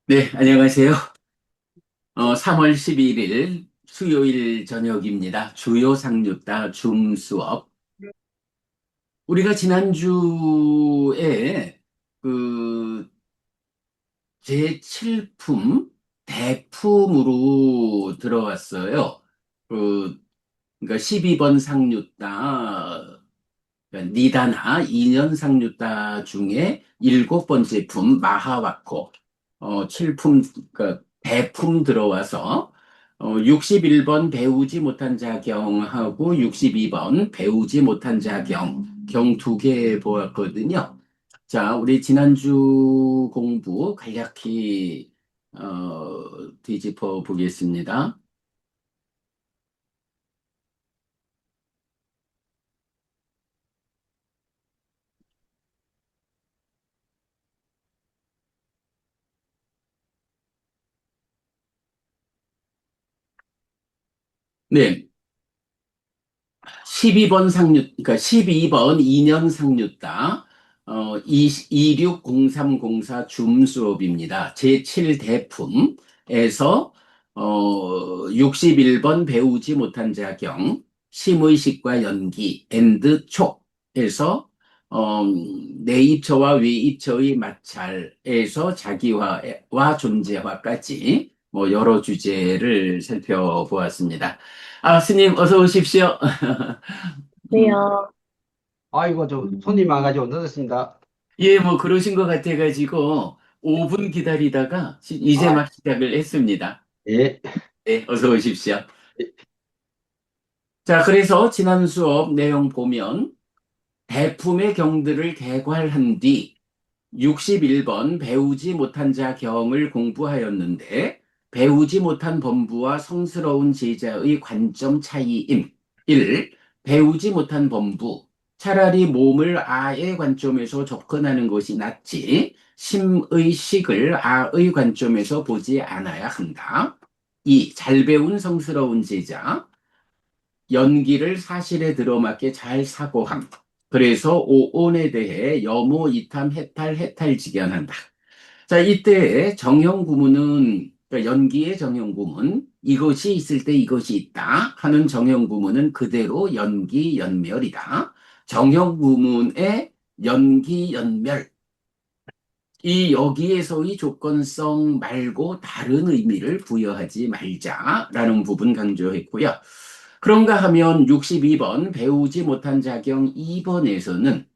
네, 안녕하세요. 3월 11일 수요일 저녁입니다. 주요 상류다 줌 수업. 우리가 지난주에 그 제7품 대품으로 들어왔어요. 그, 그러니까 12번 상류다, 그러니까 니다나 2년 상류다 중에 일곱 번째 품 마하와코 7품 그러니까 대품 들어와서 61번 배우지 못한 자경하고 62번 배우지 못한 자경 경 두 개 보았거든요. 자, 우리 지난주 공부 간략히 뒤집어 보겠습니다. 네, 12번 그러니까 12번 2년 상류다. 260304 줌 수업입니다. 제7 대품에서 61번 배우지 못한 자경, 심의식과 연기, 앤드 촉에서 내입처와 외입처의 마찰에서 자기화와 존재화까지 뭐 여러 주제를 살펴보았습니다. 아, 스님, 어서 오십시오. 음, 네요. 아이고, 손님 와가지고 늦었습니다. 예, 뭐, 그러신 것 같아가지고, 5분 기다리다가, 이제 아, 막 시작을 했습니다. 예. 네, 어서 오십시오. 자, 그래서 지난 수업 내용 보면, 대품의 경들을 개괄한 뒤, 61번 배우지 못한 자 경을 공부하였는데, 배우지 못한 범부와 성스러운 제자의 관점 차이임. 1. 배우지 못한 범부. 차라리 몸을 아의 관점에서 접근하는 것이 낫지, 심의 식을 아의 관점에서 보지 않아야 한다. 2. 잘 배운 성스러운 제자. 연기를 사실에 들어맞게 잘 사고함. 그래서 오온에 대해 여모, 이탐, 해탈, 해탈직연한다. 자, 이때 정형구문은, 그러니까 연기의 정형구문, 이것이 있을 때 이것이 있다 하는 정형구문은 그대로 연기, 연멸이다. 정형구문의 연기, 연멸, 이 여기에서의 조건성 말고 다른 의미를 부여하지 말자라는 부분 강조했고요. 그런가 하면 62번 배우지 못한 자경 2번에서는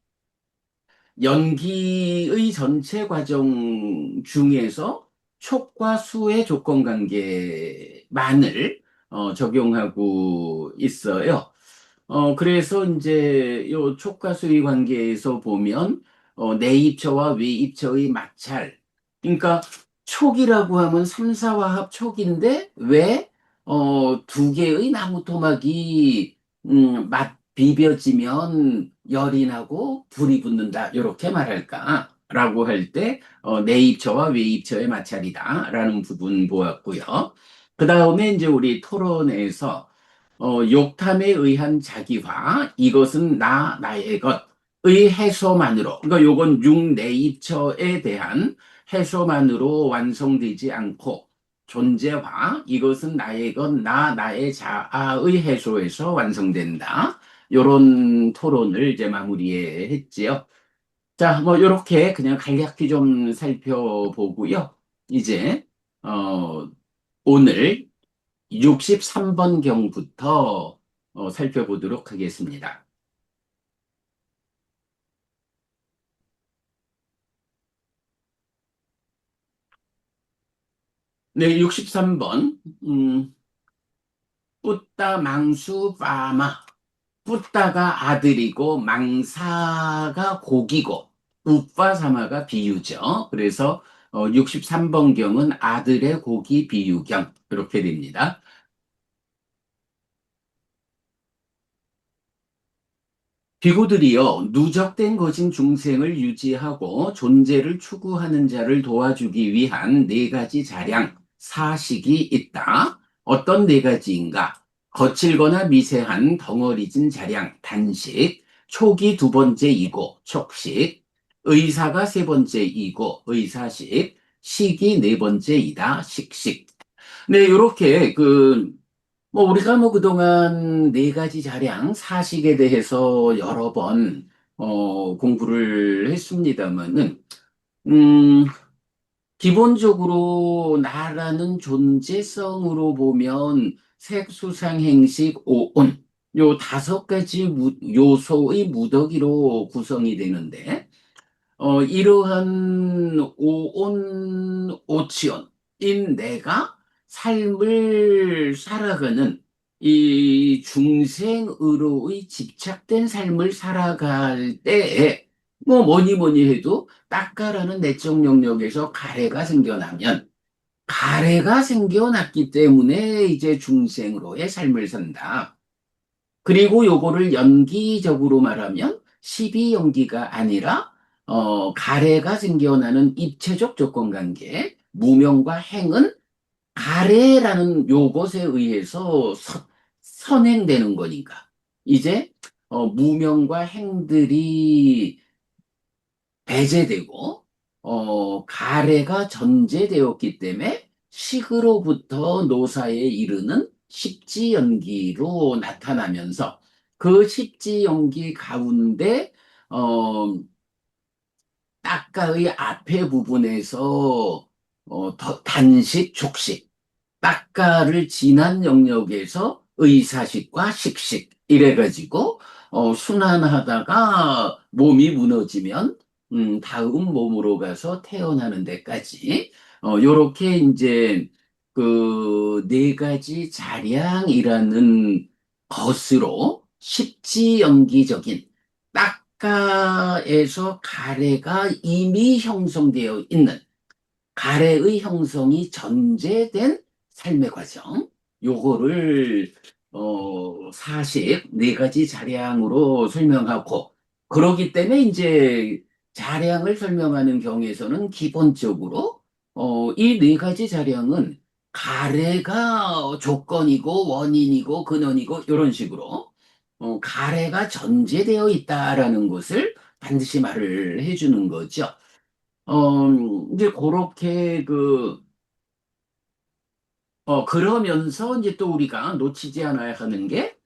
연기의 전체 과정 중에서 촉과 수의 조건 관계만을 적용하고 있어요. 그래서 이제 요 촉과 수의 관계에서 보면 내입처와 외입처의 마찰. 그러니까 촉이라고 하면 삼사화합 촉인데 왜 두 개의 나무 토막이 맛 비벼지면 열이 나고 불이 붙는다. 이렇게 말할까? 라고 할 때 내입처와 외입처의 마찰이다라는 부분 보았고요. 그 다음에 이제 우리 토론에서 욕탐에 의한 자기화, 이것은 나의 것의 해소만으로, 그러니까 요건 육내입처에 대한 해소만으로 완성되지 않고, 존재화, 이것은 나의 것, 나의 자아의 해소에서 완성된다. 요런 토론을 이제 마무리했지요. 자, 뭐, 요렇게 그냥 간략히 좀 살펴보고요. 이제, 오늘 63번 경부터 살펴보도록 하겠습니다. 네, 63번. 뿌따 망수 빠마. 뿌따가 아들이고 망사가 고기고 우빠사마가 비유죠. 그래서 63번 경은 아들의 고기 비유경 그렇게 됩니다. 비구들이요, 누적된 것인 중생을 유지하고 존재를 추구하는 자를 도와주기 위한 네 가지 자량, 사식이 있다. 어떤 네 가지인가? 거칠거나 미세한 덩어리진 자량, 단식, 촉이 두 번째이고, 촉식, 의사가 세 번째이고, 의사식, 식이 네 번째이다. 식. 네, 요렇게 뭐 우리가 뭐 그동안 네 가지 자량 사식에 대해서 여러 번 공부를 했습니다만은 음, 기본적으로 나라는 존재성으로 보면 색수상 행식 오온 요 다섯 가지 요소의 무더기로 구성이 되는데 이러한 오온 오치온인 내가 삶을 살아가는 이 중생으로의 집착된 삶을 살아갈 때에 뭐 뭐니 뭐니 해도 딱가라는 내적 영역에서 가래가 생겨나면 가래가 생겨났기 때문에 이제 중생으로의 삶을 산다. 그리고 요거를 연기적으로 말하면 12연기가 아니라 가래가 생겨나는 입체적 조건관계, 무명과 행은 가래라는 요것에 의해서 선행되는 거니까. 이제 무명과 행들이 배제되고 가래가 전제되었기 때문에 식으로부터 노사에 이르는 십지연기로 나타나면서 그 십지연기 가운데 어, 딱가의 앞에 부분에서 단식, 족식 딱가를 지난 영역에서 의사식과 식식 이래가지고 순환하다가 몸이 무너지면 다음 몸으로 가서 태어나는 데까지 요렇게 이제 그 네 가지 자량이라는 것으로 십지연기적인 딱가에서 가래가 이미 형성되어 있는 가래의 형성이 전제된 삶의 과정, 요거를 사식 네 가지 자량으로 설명하고 그러기 때문에 이제 자량을 설명하는 경우에서는 기본적으로 이 네 가지 자량은 가래가 조건이고 원인이고 근원이고 이런 식으로 가래가 전제되어 있다라는 것을 반드시 말을 해주는 거죠. 이제 그렇게 그러면서 이제 또 우리가 놓치지 않아야 하는 게,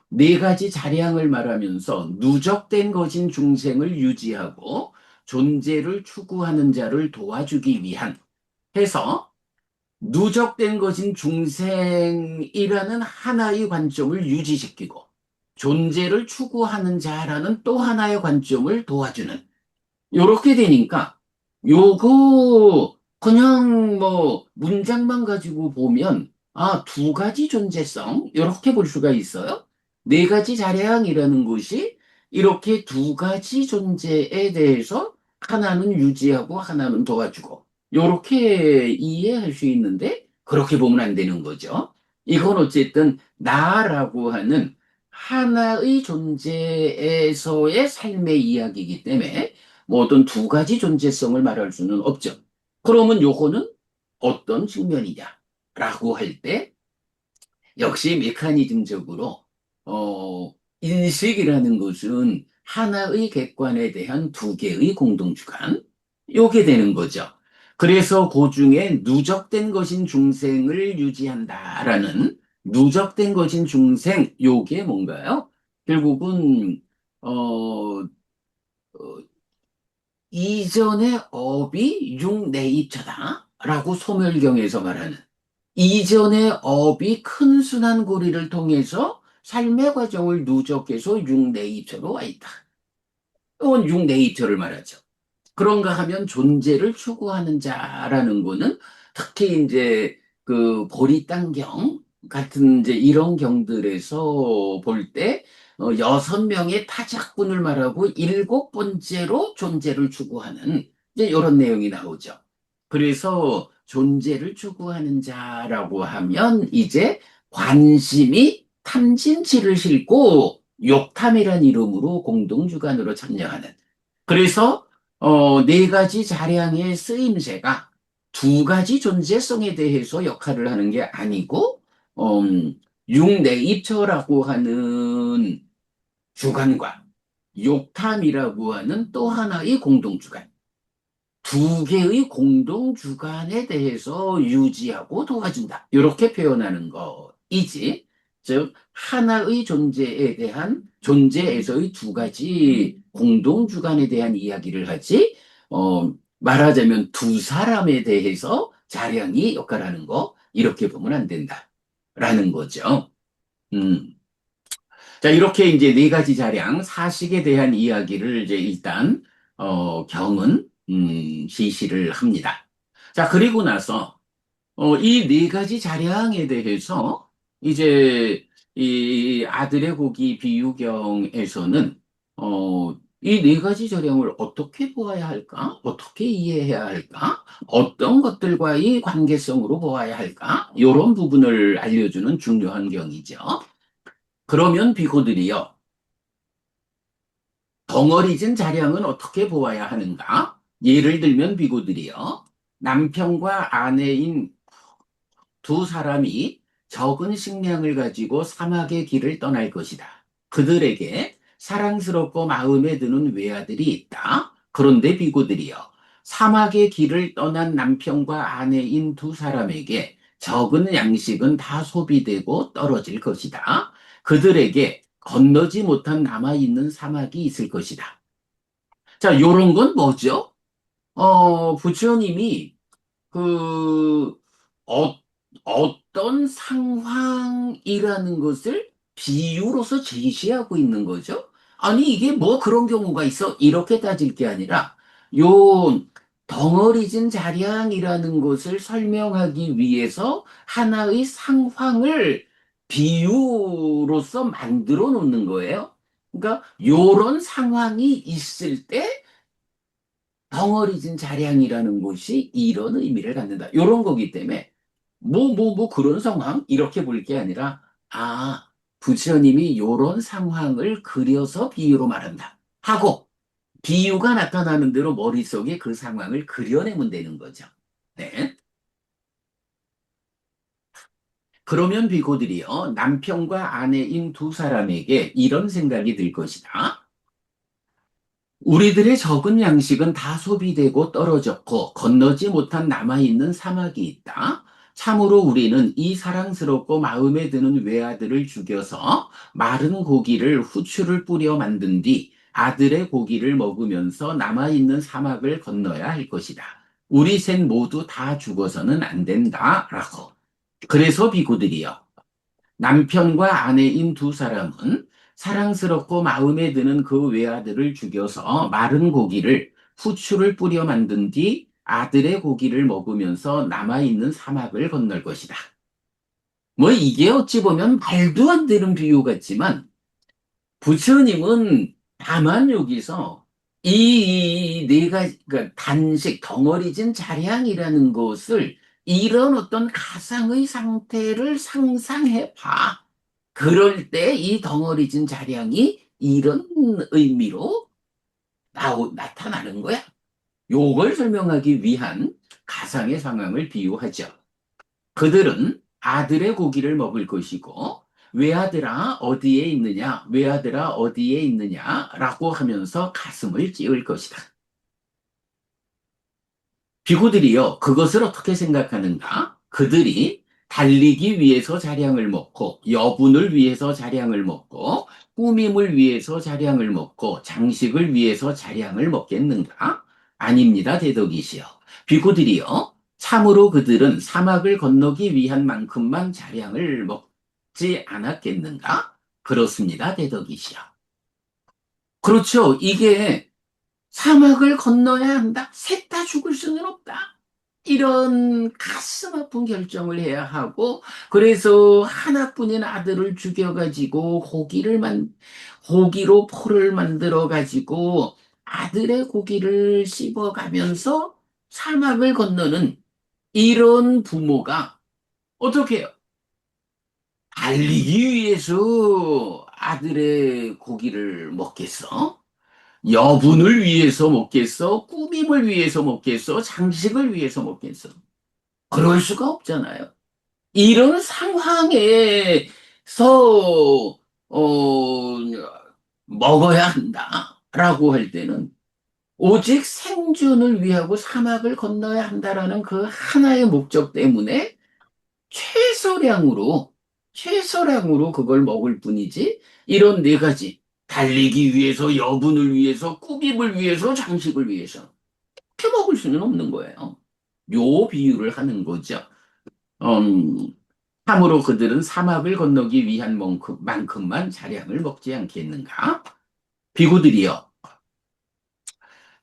네 가지 자량을 말하면서 누적된 것인 중생을 유지하고 존재를 추구하는 자를 도와주기 위한 해서 누적된 것인 중생이라는 하나의 관점을 유지시키고 존재를 추구하는 자라는 또 하나의 관점을 도와주는 요렇게 되니까 요거 그냥 뭐 문장만 가지고 보면 두 가지 존재성 이렇게 볼 수가 있어요. 네 가지 자량이라는 것이 이렇게 두 가지 존재에 대해서 하나는 유지하고 하나는 도와주고 요렇게 이해할 수 있는데 그렇게 보면 안 되는 거죠. 이건 어쨌든 나라고 하는 하나의 존재에서의 삶의 이야기이기 때문에 뭐 어떤 두 가지 존재성을 말할 수는 없죠. 그러면 요거는 어떤 측면이냐라고 할 때 역시 메커니즘적으로 인식이라는 것은 하나의 객관에 대한 두 개의 공동주관 요게 되는 거죠. 그래서 그 중에 누적된 것인 중생을 유지한다라는 누적된 것인 중생 요게 뭔가요? 결국은 어, 이전의 업이 육내입처다라고 소멸경에서 말하는 이전의 업이 큰 순환고리를 통해서 삶의 과정을 누적해서 육내입처로 와 있다. 이건 육내입처를 말하죠. 그런가 하면 존재를 추구하는 자라는 거는 특히 이제 보리단경 같은 이제 이런 경들에서 볼 때 여섯 명의 타작분을 말하고 일곱 번째로 존재를 추구하는 이제 이런 내용이 나오죠. 그래서 존재를 추구하는 자라고 하면 이제 관심이 탐진치를 싣고 욕탐이란 이름으로 공동주관으로 참여하는 그래서 네 가지 자량의 쓰임새가 두 가지 존재성에 대해서 역할을 하는 게 아니고 육내입처라고 하는 주관과 욕탐이라고 하는 또 하나의 공동주관 두 개의 공동 주관에 대해서 유지하고 도와준다. 이렇게 표현하는 거이지. 즉, 하나의 존재에 대한 존재에서의 두 가지 공동 주관에 대한 이야기를 하지, 말하자면 두 사람에 대해서 자량이 역할하는 거, 이렇게 보면 안 된다. 라는 거죠. 음. 자, 이렇게 이제 네 가지 자량, 사식에 대한 이야기를 이제 일단, 경은, 제시를 합니다. 자, 그리고 나서, 이 네 가지 자량에 대해서, 이제, 이 아들의 고기 비유경에서는, 이 네 가지 자량을 어떻게 보아야 할까? 어떻게 이해해야 할까? 어떤 것들과의 관계성으로 보아야 할까? 이런 부분을 알려주는 중요한 경이죠. 그러면 비고들이요. 덩어리진 자량은 어떻게 보아야 하는가? 예를 들면 비고들이요. 남편과 아내인 두 사람이 적은 식량을 가지고 사막의 길을 떠날 것이다. 그들에게 사랑스럽고 마음에 드는 외아들이 있다. 그런데 비고들이요. 사막의 길을 떠난 남편과 아내인 두 사람에게 적은 양식은 다 소비되고 떨어질 것이다. 그들에게 건너지 못한 남아있는 사막이 있을 것이다. 자, 요런 건 뭐죠? 부처님이 그, 어, 어떤 상황이라는 것을 비유로서 제시하고 있는 거죠. 아니, 이게 뭐 그런 경우가 있어? 이렇게 따질 게 아니라, 요 덩어리진 자량이라는 것을 설명하기 위해서 하나의 상황을 비유로서 만들어 놓는 거예요. 그러니까, 요런 상황이 있을 때, 덩어리진 자량이라는 것이 이런 의미를 갖는다. 이런 거기 때문에 뭐 그런 상황 이렇게 볼 게 아니라 부처님이 이런 상황을 그려서 비유로 말한다 하고 비유가 나타나는 대로 머릿속에 그 상황을 그려내면 되는 거죠. 네. 그러면 비고들이요 남편과 아내인 두 사람에게 이런 생각이 들 것이다. 우리들의 적은 양식은 다 소비되고 떨어졌고 건너지 못한 남아있는 사막이 있다. 참으로 우리는 이 사랑스럽고 마음에 드는 외아들을 죽여서 마른 고기를 후추를 뿌려 만든 뒤 아들의 고기를 먹으면서 남아있는 사막을 건너야 할 것이다. 우리 셋 모두 다 죽어서는 안 된다. 라고. 그래서 비구들이여. 남편과 아내인 두 사람은 사랑스럽고 마음에 드는 그 외아들을 죽여서 마른 고기를 후추를 뿌려 만든 뒤 아들의 고기를 먹으면서 남아있는 사막을 건널 것이다. 뭐 이게 어찌 보면 말도 안 되는 비유 같지만 부처님은 다만 여기서 이 네 가지, 그러니까 단식, 덩어리진 자량이라는 것을 이런 어떤 가상의 상태를 상상해 봐. 그럴 때 이 덩어리진 자량이 이런 의미로 나타나는 거야. 요걸 설명하기 위한 가상의 상황을 비유하죠. 그들은 아들의 고기를 먹을 것이고 외아들아 어디에 있느냐 외아들아 어디에 있느냐라고 하면서 가슴을 찌을 것이다. 비구들이요 그것을 어떻게 생각하는가? 그들이 달리기 위해서 자량을 먹고 여분을 위해서 자량을 먹고 꾸밈을 위해서 자량을 먹고 장식을 위해서 자량을 먹겠는가? 아닙니다 대덕이시여. 비구들이요 참으로 그들은 사막을 건너기 위한 만큼만 자량을 먹지 않았겠는가? 그렇습니다 대덕이시여. 그렇죠. 이게 사막을 건너야 한다. 셋 다 죽을 수는 없다. 이런 가슴 아픈 결정을 해야 하고, 그래서 하나뿐인 아들을 죽여가지고, 고기로 포를 만들어가지고, 아들의 고기를 씹어가면서 사막을 건너는 이런 부모가 어떻게 해요? 달리기 위해서 아들의 고기를 먹겠어? 여분을 위해서 먹겠어? 꾸밈을 위해서 먹겠어? 장식을 위해서 먹겠어? 그럴 수가 없잖아요. 이런 상황에서, 어, 먹어야 한다. 라고 할 때는 오직 생존을 위하고 사막을 건너야 한다라는 그 하나의 목적 때문에 최소량으로, 최소량으로 그걸 먹을 뿐이지, 이런 네 가지. 달리기 위해서, 여분을 위해서, 꾸김을 위해서, 장식을 위해서. 그렇게 먹을 수는 없는 거예요. 요 비유를 하는 거죠. 음, 참으로 그들은 사막을 건너기 위한 만큼만 자량을 먹지 않겠는가? 비구들이여,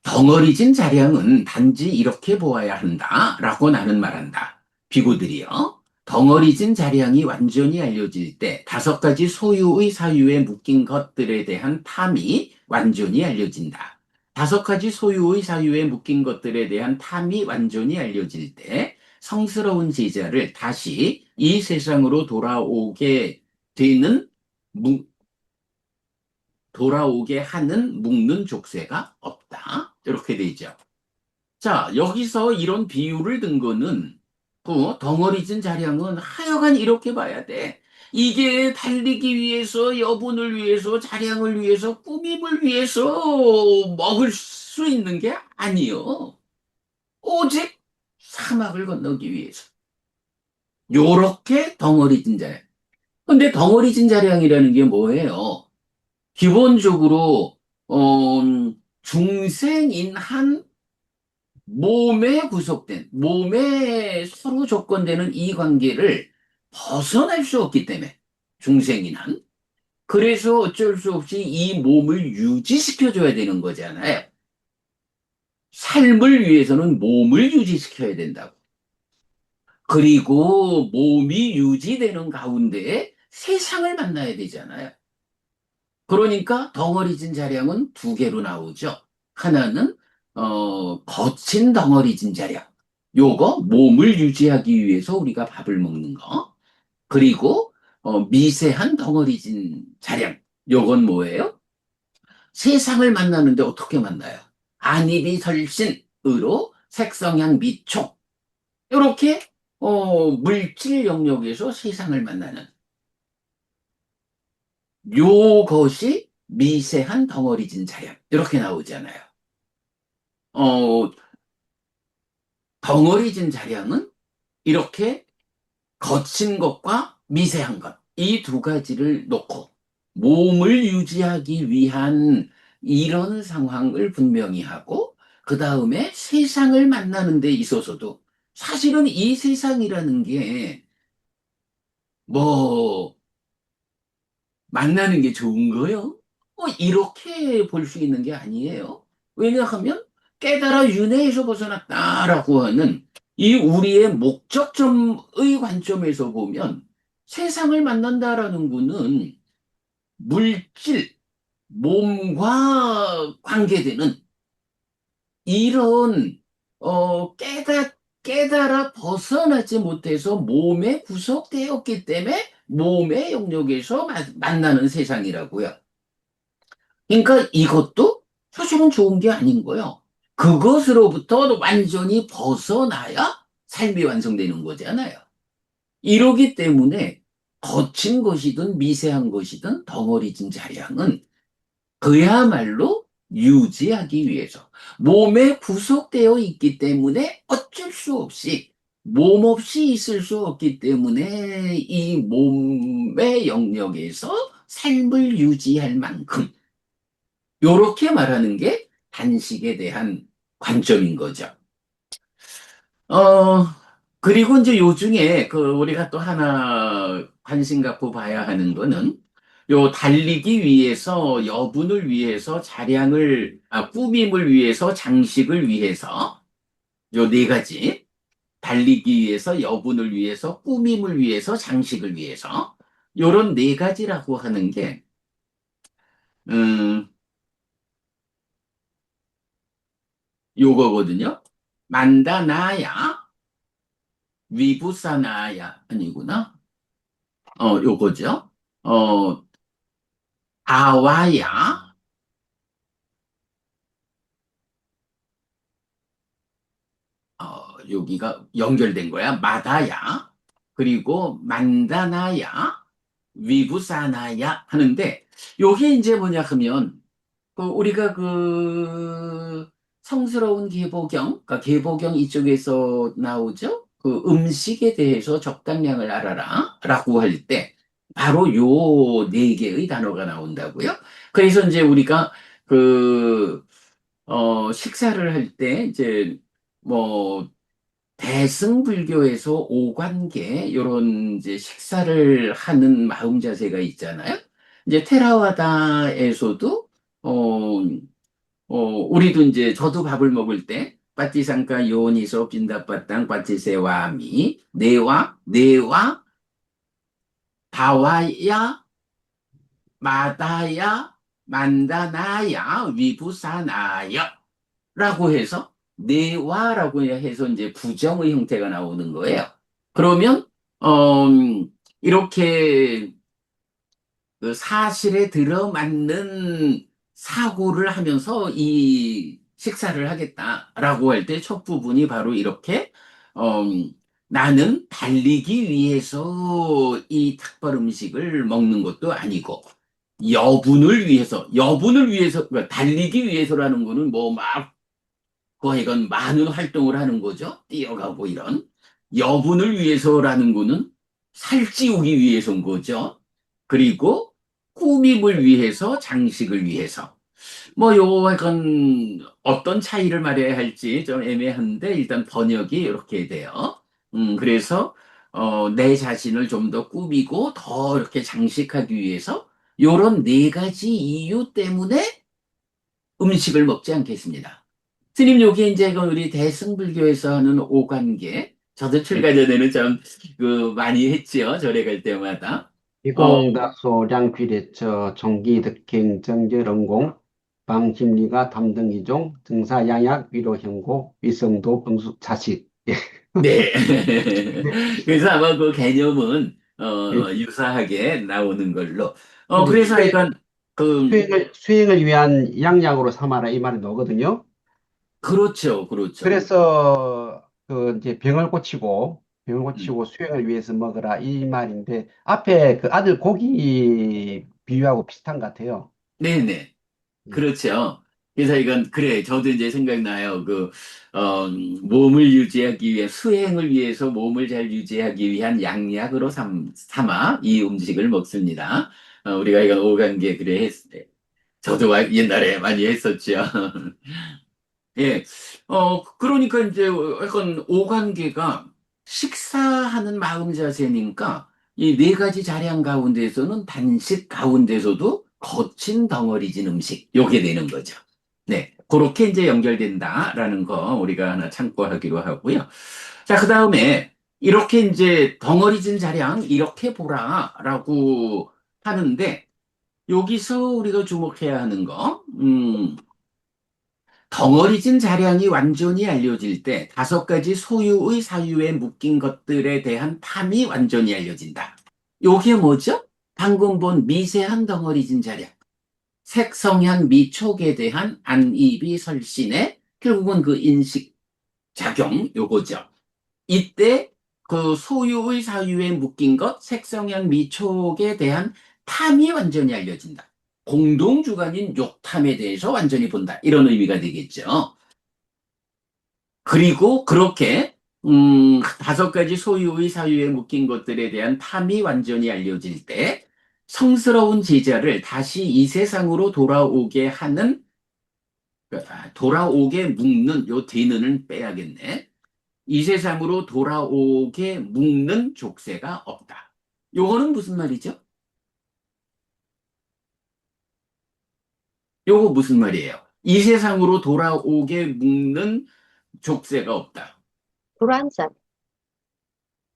덩어리진 자량은 단지 이렇게 보아야 한다라고 나는 말한다. 비구들이여, 덩어리진 자량이 완전히 알려질 때 다섯 가지 소유의 사유에 묶인 것들에 대한 탐이 완전히 알려진다. 다섯 가지 소유의 사유에 묶인 것들에 대한 탐이 완전히 알려질 때 성스러운 제자를 다시 이 세상으로 되는, 무- 돌아오게 하는 묶는 족쇄가 없다. 이렇게 되죠. 자, 여기서 이런 비유를 든 거는 그 덩어리진 자량은 하여간 이렇게 봐야 돼. 이게 달리기 위해서, 여분을 위해서, 자량을 위해서, 꾸밈을 위해서 먹을 수 있는 게 아니요. 오직 사막을 건너기 위해서. 요렇게 덩어리진 자량. 근데 덩어리진 자량이라는 게 뭐예요? 기본적으로 중생인 한 몸에 구속된, 몸에 서로 조건되는 이 관계를 벗어날 수 없기 때문에, 중생인 한. 그래서 어쩔 수 없이 이 몸을 유지시켜줘야 되는 거잖아요. 삶을 위해서는 몸을 유지시켜야 된다고. 그리고 몸이 유지되는 가운데 세상을 만나야 되잖아요. 그러니까 덩어리진 자량은 두 개로 나오죠. 하나는 거친 덩어리진 자량. 요거 몸을 유지하기 위해서 우리가 밥을 먹는 거. 그리고 미세한 덩어리진 자량. 요건 뭐예요? 세상을 만나는데 어떻게 만나요? 안입이설신으로 색성향 미촉. 이렇게 물질 영역에서 세상을 만나는 요것이 미세한 덩어리진 자연. 이렇게 나오잖아요. 어, 덩어리진 자량은 이렇게 거친 것과 미세한 것, 이 두 가지를 놓고 몸을 유지하기 위한 이런 상황을 분명히 하고, 그 다음에 세상을 만나는 데 있어서도 사실은 이 세상이라는 게 뭐 만나는 게 좋은 거요? 이렇게 볼 수 있는 게 아니에요. 왜냐하면 깨달아 윤회에서 벗어났다라고 하는 이 우리의 목적점의 관점에서 보면 세상을 만난다라는 거는 물질, 몸과 관계되는 이런 깨달아 벗어나지 못해서 몸에 구속되었기 때문에 몸의 영역에서 만나는 세상이라고요. 그러니까 이것도 사실은 좋은 게 아닌 거예요. 그것으로부터 완전히 벗어나야 삶이 완성되는 거잖아요. 이러기 때문에 거친 것이든 미세한 것이든 덩어리진 자량은 그야말로 유지하기 위해서 몸에 구속되어 있기 때문에 어쩔 수 없이 몸 없이 있을 수 없기 때문에 이 몸의 영역에서 삶을 유지할 만큼 요렇게 말하는 게 단식에 대한 관점인 거죠. 어, 그리고 이제 요 중에 그 우리가 또 하나 관심 갖고 봐야 하는 거는 요 달리기 위해서 여분을 위해서 꾸밈을 위해서 장식을 위해서 요 네 가지 달리기 위해서 여분을 위해서 꾸밈을 위해서 장식을 위해서 요런 네 가지라고 하는 게 음, 요거거든요. 만다나야 위부사나야 아니구나. 요거죠. 어, 아와야, 여기가 연결된 거야. 마다야, 그리고 만다나야, 위부사나야 하는데, 요게 이제 뭐냐 하면, 우리가 성스러운 계보경, 그러니까 계보경 이쪽에서 나오죠? 그 음식에 대해서 적당량을 알아라 라고 할 때 바로 요 네 개의 단어가 나온다고요. 그래서 이제 우리가 그, 식사를 할 때 이제 뭐 대승불교에서 오관계 요런 이제 식사를 하는 마음 자세가 있잖아요. 이제 테라와다에서도 어, 우리도 이제 저도 밥을 먹을 때 빠띠상카 요니소 빈다바땅 빠띠세와미 네와 바와야 마다야 만다나야 위부사나야 라고 해서 네와라고 해서 이제 부정의 형태가 나오는 거예요. 그러면 어, 이렇게 그 사실에 들어맞는 사고를 하면서 이 식사를 하겠다라고 할 때 첫 부분이 바로 이렇게 어, 나는 달리기 위해서 이 탁발 음식을 먹는 것도 아니고 여분을 위해서 그러니까 달리기 위해서라는 거는 뭐막 이건 많은 활동을 하는 거죠. 뛰어가고 이런. 여분을 위해서라는 거는 살찌우기 위해서인 거죠. 그리고 꾸밈을 위해서, 장식을 위해서. 뭐, 요, 약간, 어떤 차이를 말해야 할지 좀 애매한데, 일단 번역이 이렇게 돼요. 그래서, 내 자신을 좀 더 꾸미고, 더 이렇게 장식하기 위해서, 요런 네 가지 이유 때문에 음식을 먹지 않겠습니다. 스님, 요게 이제 그 우리 대승불교에서 하는 오관계. 저도 출가 전에는 좀, 많이 했지요. 절에 갈 때마다. 어, 이공다소량귀래처 종기득행 정제런공 방심리가 담등이종 등사양약 위로형고 위성도 응수차식. 네. 네. 그래서 아마 그 개념은, 예. 유사하게 나오는 걸로. 근데 그래서 하여간, 그, 수행을 위한 양약으로 삼아라 이 말이 나오거든요. 그렇죠. 그렇죠. 그래서 그 이제 병을 음. 고치고 수행을 위해서 먹으라 이 말인데 앞에 그 아들 고기 비유하고 비슷한 것 같아요. 네네. 예. 그렇죠. 그래서 이건, 그래. 저도 이제 생각나요. 몸을 유지하기 위해, 수행을 위해서 몸을 잘 유지하기 위한 양약으로 삼아 이 음식을 먹습니다. 우리가 이건 오간계, 그래, 저도 옛날에 많이 했었죠. 예. 그러니까 이제 약간 오관계가 식사하는 마음 자세니까 이 네 가지 자량 가운데서는 단식 가운데서도 거친 덩어리진 음식. 요게 되는 거죠. 네. 그렇게 이제 연결된다라는 거 우리가 하나 참고하기로 하고요. 자, 그 다음에 이렇게 이제 덩어리진 자량 이렇게 보라라고 하는데 여기서 우리가 주목해야 하는 거, 덩어리진 자량이 완전히 알려질 때 다섯 가지 소유의 사유에 묶인 것들에 대한 탐이 완전히 알려진다. 요게 뭐죠? 방금 본 미세한 덩어리진 자량, 색성향 미촉에 대한 안입이 설신에 결국은 그 인식 작용 요거죠. 이때 그 소유의 사유에 묶인 것, 색성향 미촉에 대한 탐이 완전히 알려진다. 공동주관인 욕탐에 대해서 완전히 본다. 이런 의미가 되겠죠. 그리고 그렇게 다섯 가지 소유의 사유에 묶인 것들에 대한 탐이 완전히 알려질 때 성스러운 제자를 다시 이 세상으로 돌아오게 하는 돌아오게 묶는 요 뒤는 빼야겠네. 이 세상으로 돌아오게 묶는 족쇄가 없다. 요거는 무슨 말이죠? 요거 무슨 말이에요? 이 세상으로 돌아오게 묶는 족쇄가 없다. 불완전,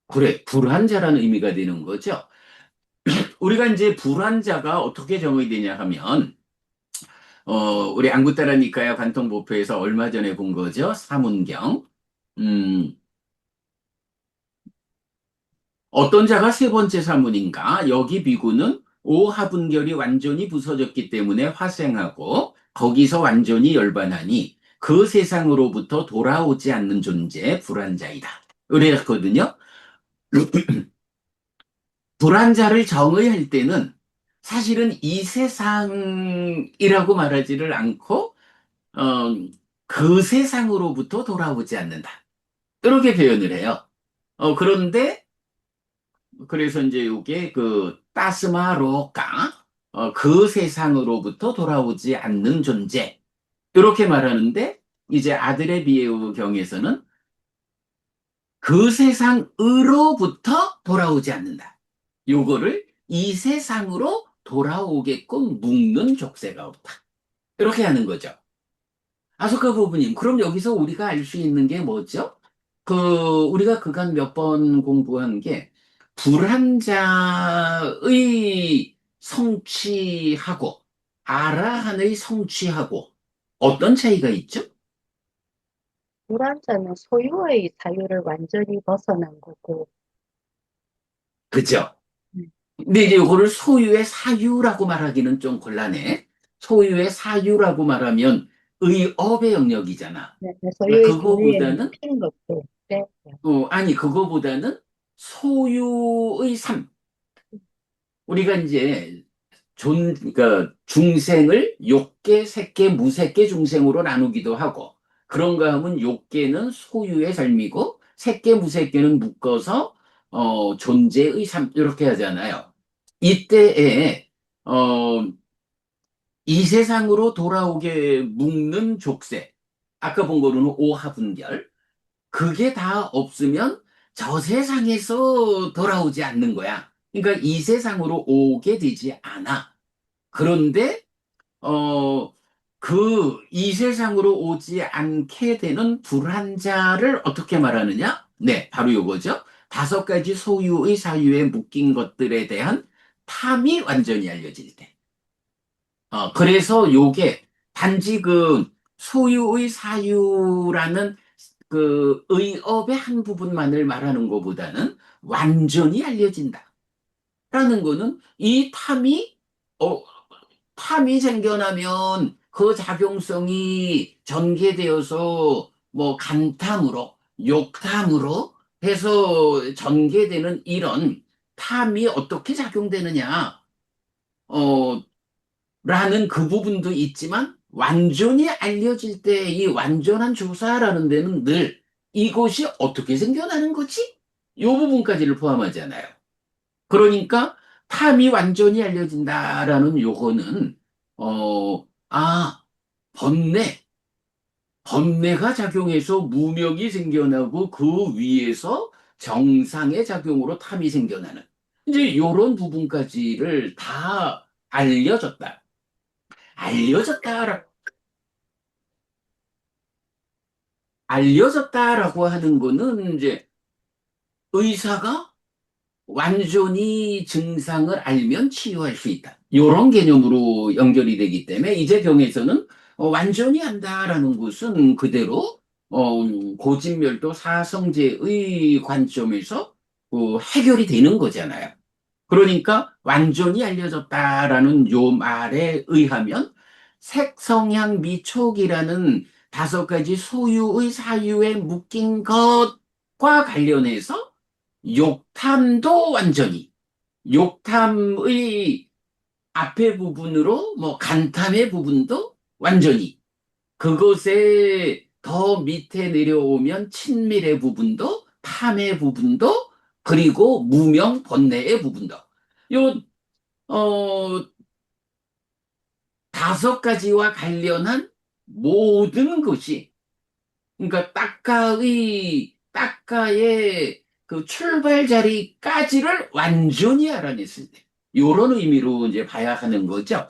그래, 불한자라는 의미가 되는 거죠. 우리가 이제 불환자가 어떻게 정의 되냐 하면, 우리 안구따라니까야 관통보표에서 얼마 전에 본 거죠. 사문경. 음, 어떤 자가 세 번째 사문인가? 여기 비구는 오하분결이 완전히 부서졌기 때문에 화생하고 거기서 완전히 열반하니 그 세상으로부터 돌아오지 않는 존재, 불환자이다. 그랬거든요. 불환자를 정의할 때는 사실은 이 세상이라고 말하지를 않고 어, 그 세상으로부터 돌아오지 않는다. 이렇게 표현을 해요. 그런데 그래서 이제 이게 그 따스마로가 그 세상으로부터 돌아오지 않는 존재 이렇게 말하는데 이제 아들의 비유 경에서는 그 세상으로부터 돌아오지 않는다. 요거를 이 세상으로 돌아오게끔 묶는 족쇄가 없다. 이렇게 하는 거죠. 아소카 부부님, 그럼 여기서 우리가 알 수 있는 게 뭐죠? 우리가 그간 몇 번 공부한 게, 불한자의 성취하고, 아라한의 성취하고, 어떤 차이가 있죠? 불완전은 소유의 사유를 완전히 벗어난 거고, 그죠? 음, 근데 이제 이거를 소유의 사유라고 말하기는 좀 곤란해. 소유의 사유라고 말하면 의업의 영역이잖아. 네, 그러니까 소유의 사유에 그거보다는 묶인 것도, 네, 아니, 그거보다는 소유의 삶. 우리가 이제 그러니까 중생을 욕계, 색계, 무색계 중생으로 나누기도 하고, 그런가 하면 욕계는 소유의 삶이고, 색계, 무색계는 묶어서, 존재의 삶, 이렇게 하잖아요. 이때에, 어, 이 세상으로 돌아오게 묶는 족쇄. 아까 본 거로는 오하분결. 그게 다 없으면 저 세상에서 돌아오지 않는 거야. 그러니까 이 세상으로 오게 되지 않아. 그런데, 어, 이 세상으로 오지 않게 되는 불한자를 어떻게 말하느냐? 네, 바로 요거죠. 다섯 가지 소유의 사유에 묶인 것들에 대한 탐이 완전히 알려질 때. 그래서 요게 단지 그 소유의 사유라는 그 의업의 한 부분만을 말하는 것보다는 완전히 알려진다. 라는 거는 이 어, 탐이 생겨나면 그 작용성이 전개되어서 뭐 간탐으로, 욕탐으로 해서 전개되는 이런 탐이 어떻게 작용되느냐. 어, 라는 그 부분도 있지만 완전히 알려질 때 이 완전한 조사라는 데는 늘 이것이 어떻게 생겨나는 거지? 이 부분까지를 포함하잖아요. 그러니까 탐이 완전히 알려진다라는 요거는 아, 번뇌, 번뇌가 작용해서 무명이 생겨나고 그 위에서 정상의 작용으로 탐이 생겨나는 이제 요런 부분까지를 다 알려졌다. 알려졌다, 알려졌다라고 하는 거는 이제 의사가 완전히 증상을 알면 치유할 수 있다. 이런 개념으로 연결이 되기 때문에 이제 병에서는 완전히 안다라는 것은 그대로 고진멸도 사성제의 관점에서 해결이 되는 거잖아요. 그러니까 완전히 알려졌다라는 요 말에 의하면 색성향 미촉이라는 다섯 가지 소유의 사유에 묶인 것과 관련해서 욕탐도 완전히 욕탐의 앞에 부분으로 뭐 간탐의 부분도 완전히 그것에 더 밑에 내려오면 친밀의 부분도 탐의 부분도 그리고 무명 번뇌의 부분도 요 다섯 가지와 관련한 모든 것이 그러니까 딱가의 그 출발 자리까지를 완전히 알아냈을 때 요런 의미로 이제 봐야 하는 거죠.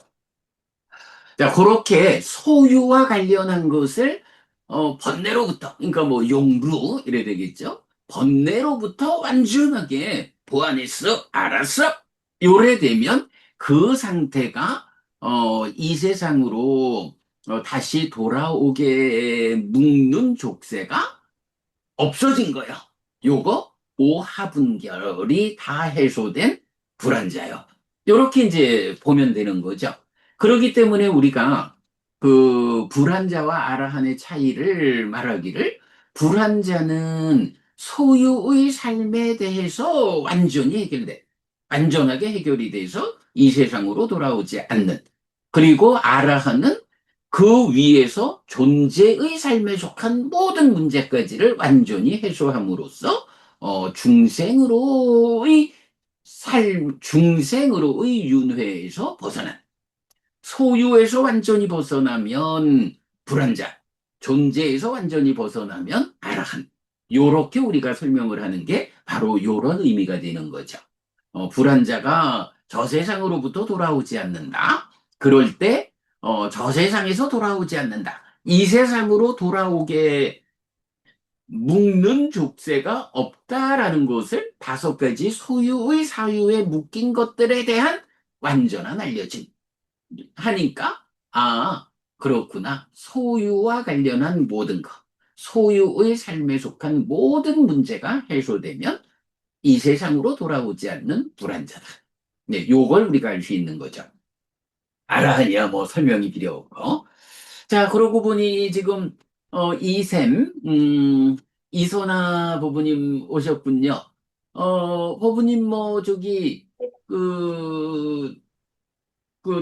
자, 그렇게 소유와 관련한 것을 번뇌로부터 그러니까 뭐 용루 이래 되겠죠. 번뇌로부터 완전하게 보완했어, 알았어. 요래 되면 그 상태가 이 세상으로 다시 돌아오게 묶는 족쇄가 없어진 거예요. 요거 오하분결이 다 해소된 불안자요. 요렇게 이제 보면 되는 거죠. 그렇기 때문에 우리가 그 불안자와 아라한의 차이를 말하기를 불안자는 소유의 삶에 대해서 완전하게 해결이 돼서 이 세상으로 돌아오지 않는. 그리고 아라한은 그 위에서 존재의 삶에 속한 모든 문제까지를 완전히 해소함으로써 중생으로의 윤회에서 벗어난, 소유에서 완전히 벗어나면 불한자, 존재에서 완전히 벗어나면 아라한. 요렇게 우리가 설명을 하는 게 바로 요런 의미가 되는 거죠. 불한자가 저 세상으로부터 돌아오지 않는다. 그럴 때, 저 세상에서 돌아오지 않는다. 이 세상으로 돌아오게 묶는 족쇄가 없다라는 것을 다섯 가지 소유의 사유에 묶인 것들에 대한 완전한 알려짐. 하니까, 아, 그렇구나. 소유와 관련한 모든 것, 소유의 삶에 속한 모든 문제가 해소되면 이 세상으로 돌아오지 않는 불안자다. 네, 요걸 우리가 알 수 있는 거죠. 알아하니야 뭐 설명이 필요 없고. 자, 그러고 보니 지금 이샘, 이소나 부부님 오셨군요. 부부님 뭐 저기 그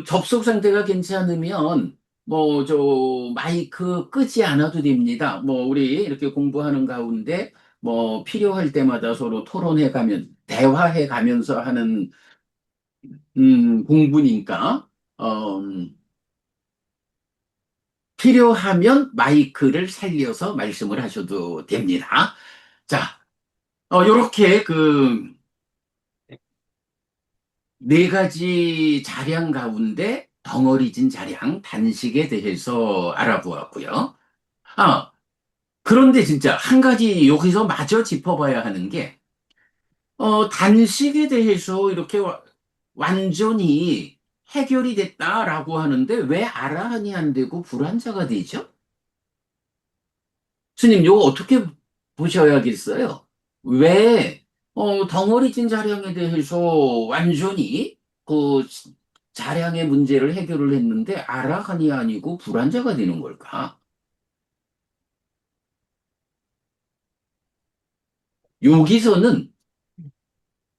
접속 상태가 괜찮으면 뭐 저 마이크 끄지 않아도 됩니다. 뭐 우리 이렇게 공부하는 가운데 뭐 필요할 때마다 서로 토론해 가면 대화해 가면서 하는 공부니까 필요하면 마이크를 살려서 말씀을 하셔도 됩니다. 자, 요렇게 그 네 가지 자량 가운데 덩어리진 자량, 단식에 대해서 알아보았고요. 아, 그런데 진짜 한 가지 여기서 마저 짚어봐야 하는 게, 단식에 대해서 이렇게 완전히 해결이 됐다라고 하는데 왜 아라한이 안 되고 불환자가 되죠? 스님, 이거 어떻게 보셔야겠어요? 왜, 덩어리진 자량에 대해서 완전히 그 자량의 문제를 해결을 했는데 아라한이 아니고 불환자가 되는 걸까? 여기서는,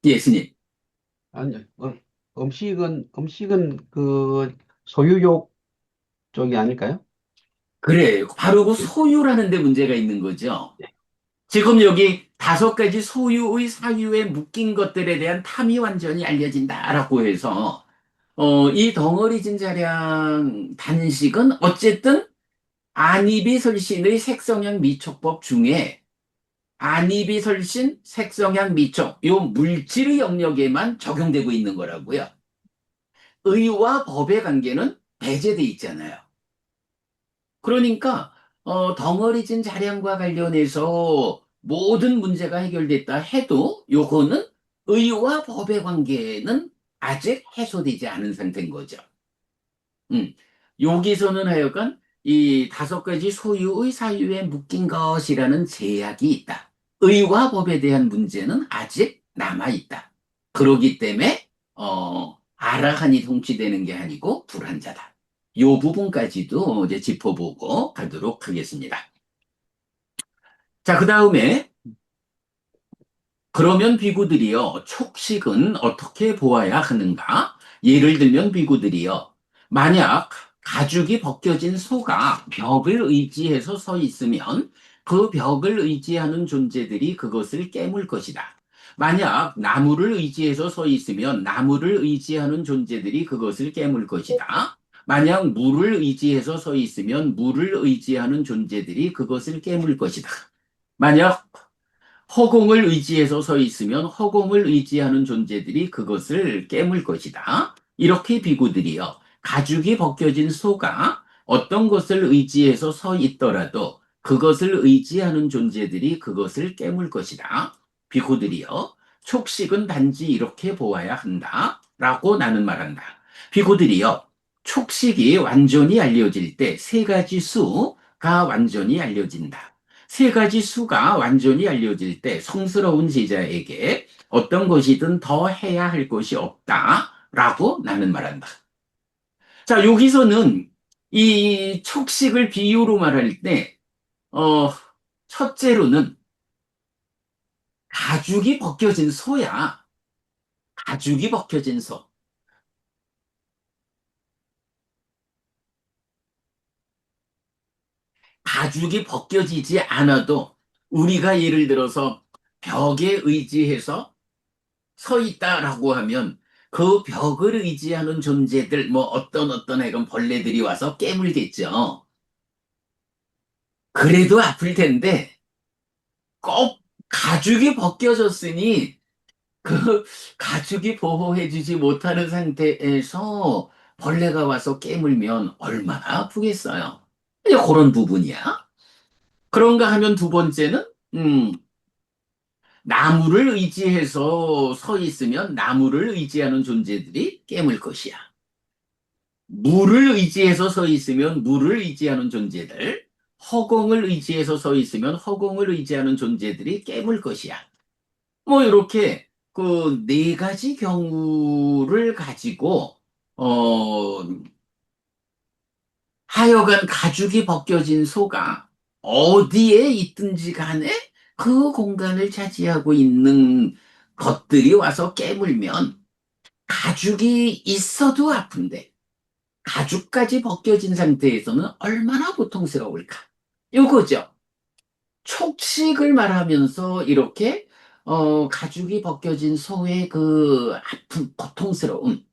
예, 스님. 아니, 음식은 그 소유욕 쪽이 아닐까요? 그래, 바로 그 소유라는 데 문제가 있는 거죠. 지금 여기 다섯 가지 소유의 사유에 묶인 것들에 대한 탐이 완전히 알려진다라고 해서, 이 덩어리진 자량 단식은 어쨌든 안이비설신의 색성향 미촉법 중에 안이비설신, 색성향 미촉, 요 물질의 영역에만 적용되고 있는 거라고요. 의와 법의 관계는 배제돼 있잖아요. 그러니까 덩어리진 자량과 관련해서 모든 문제가 해결됐다 해도 요거는 의와 법의 관계는 아직 해소되지 않은 상태인 거죠. 음. 여기서는 하여간 이 다섯 가지 소유의 사유에 묶인 것이라는 제약이 있다. 의와 법에 대한 문제는 아직 남아 있다. 그러기 때문에 아라한이 통치되는 게 아니고 불한자다. 요 부분까지도 이제 짚어보고 가도록 하겠습니다. 자, 그 다음에 그러면 비구들이요, 촉식은 어떻게 보아야 하는가? 예를 들면 비구들이요, 만약 가죽이 벗겨진 소가 벽을 의지해서 서 있으면 그 벽을 의지하는 존재들이 그것을 깨물 것이다. 만약 나무를 의지해서 서 있으면 나무를 의지하는 존재들이 그것을 깨물 것이다. 만약 물을 의지해서 서 있으면 물을 의지하는 존재들이 그것을 깨물 것이다. 만약 허공을 의지해서 서 있으면 허공을 의지하는 존재들이 그것을 깨물 것이다. 이렇게 비구들이요. 가죽이 벗겨진 소가 어떤 것을 의지해서 서 있더라도 그것을 의지하는 존재들이 그것을 깨물 것이다. 비구들이요. 촉식은 단지 이렇게 보아야 한다. 라고 나는 말한다. 비구들이요. 촉식이 완전히 알려질 때 세 가지 수가 완전히 알려진다. 세 가지 수가 완전히 알려질 때 성스러운 제자에게 어떤 것이든 더 해야 할 것이 없다라고 나는 말한다. 자, 여기서는 이 촉식을 비유로 말할 때, 어, 첫째로는 가죽이 벗겨진 소야. 가죽이 벗겨진 소. 가죽이 벗겨지지 않아도 우리가 예를 들어서 벽에 의지해서 서 있다라고 하면 그 벽을 의지하는 존재들, 뭐 어떤 애건 벌레들이 와서 깨물겠죠. 그래도 아플 텐데 꼭 가죽이 벗겨졌으니 그 가죽이 보호해주지 못하는 상태에서 벌레가 와서 깨물면 얼마나 아프겠어요. 이제 그런 부분이야. 그런가 하면 두 번째는, 음, 나무를 의지해서 서 있으면 나무를 의지하는 존재들이 깨물 것이야. 물을 의지해서 서 있으면 물을 의지하는 존재들, 허공을 의지해서 서 있으면 허공을 의지하는 존재들이 깨물 것이야. 뭐 이렇게 그 네 가지 경우를 가지고 어 하여간 가죽이 벗겨진 소가 어디에 있든지 간에 그 공간을 차지하고 있는 것들이 와서 깨물면 가죽이 있어도 아픈데 가죽까지 벗겨진 상태에서는 얼마나 고통스러울까? 요거죠. 촉식을 말하면서 이렇게 가죽이 벗겨진 소의 그 아픈 고통스러움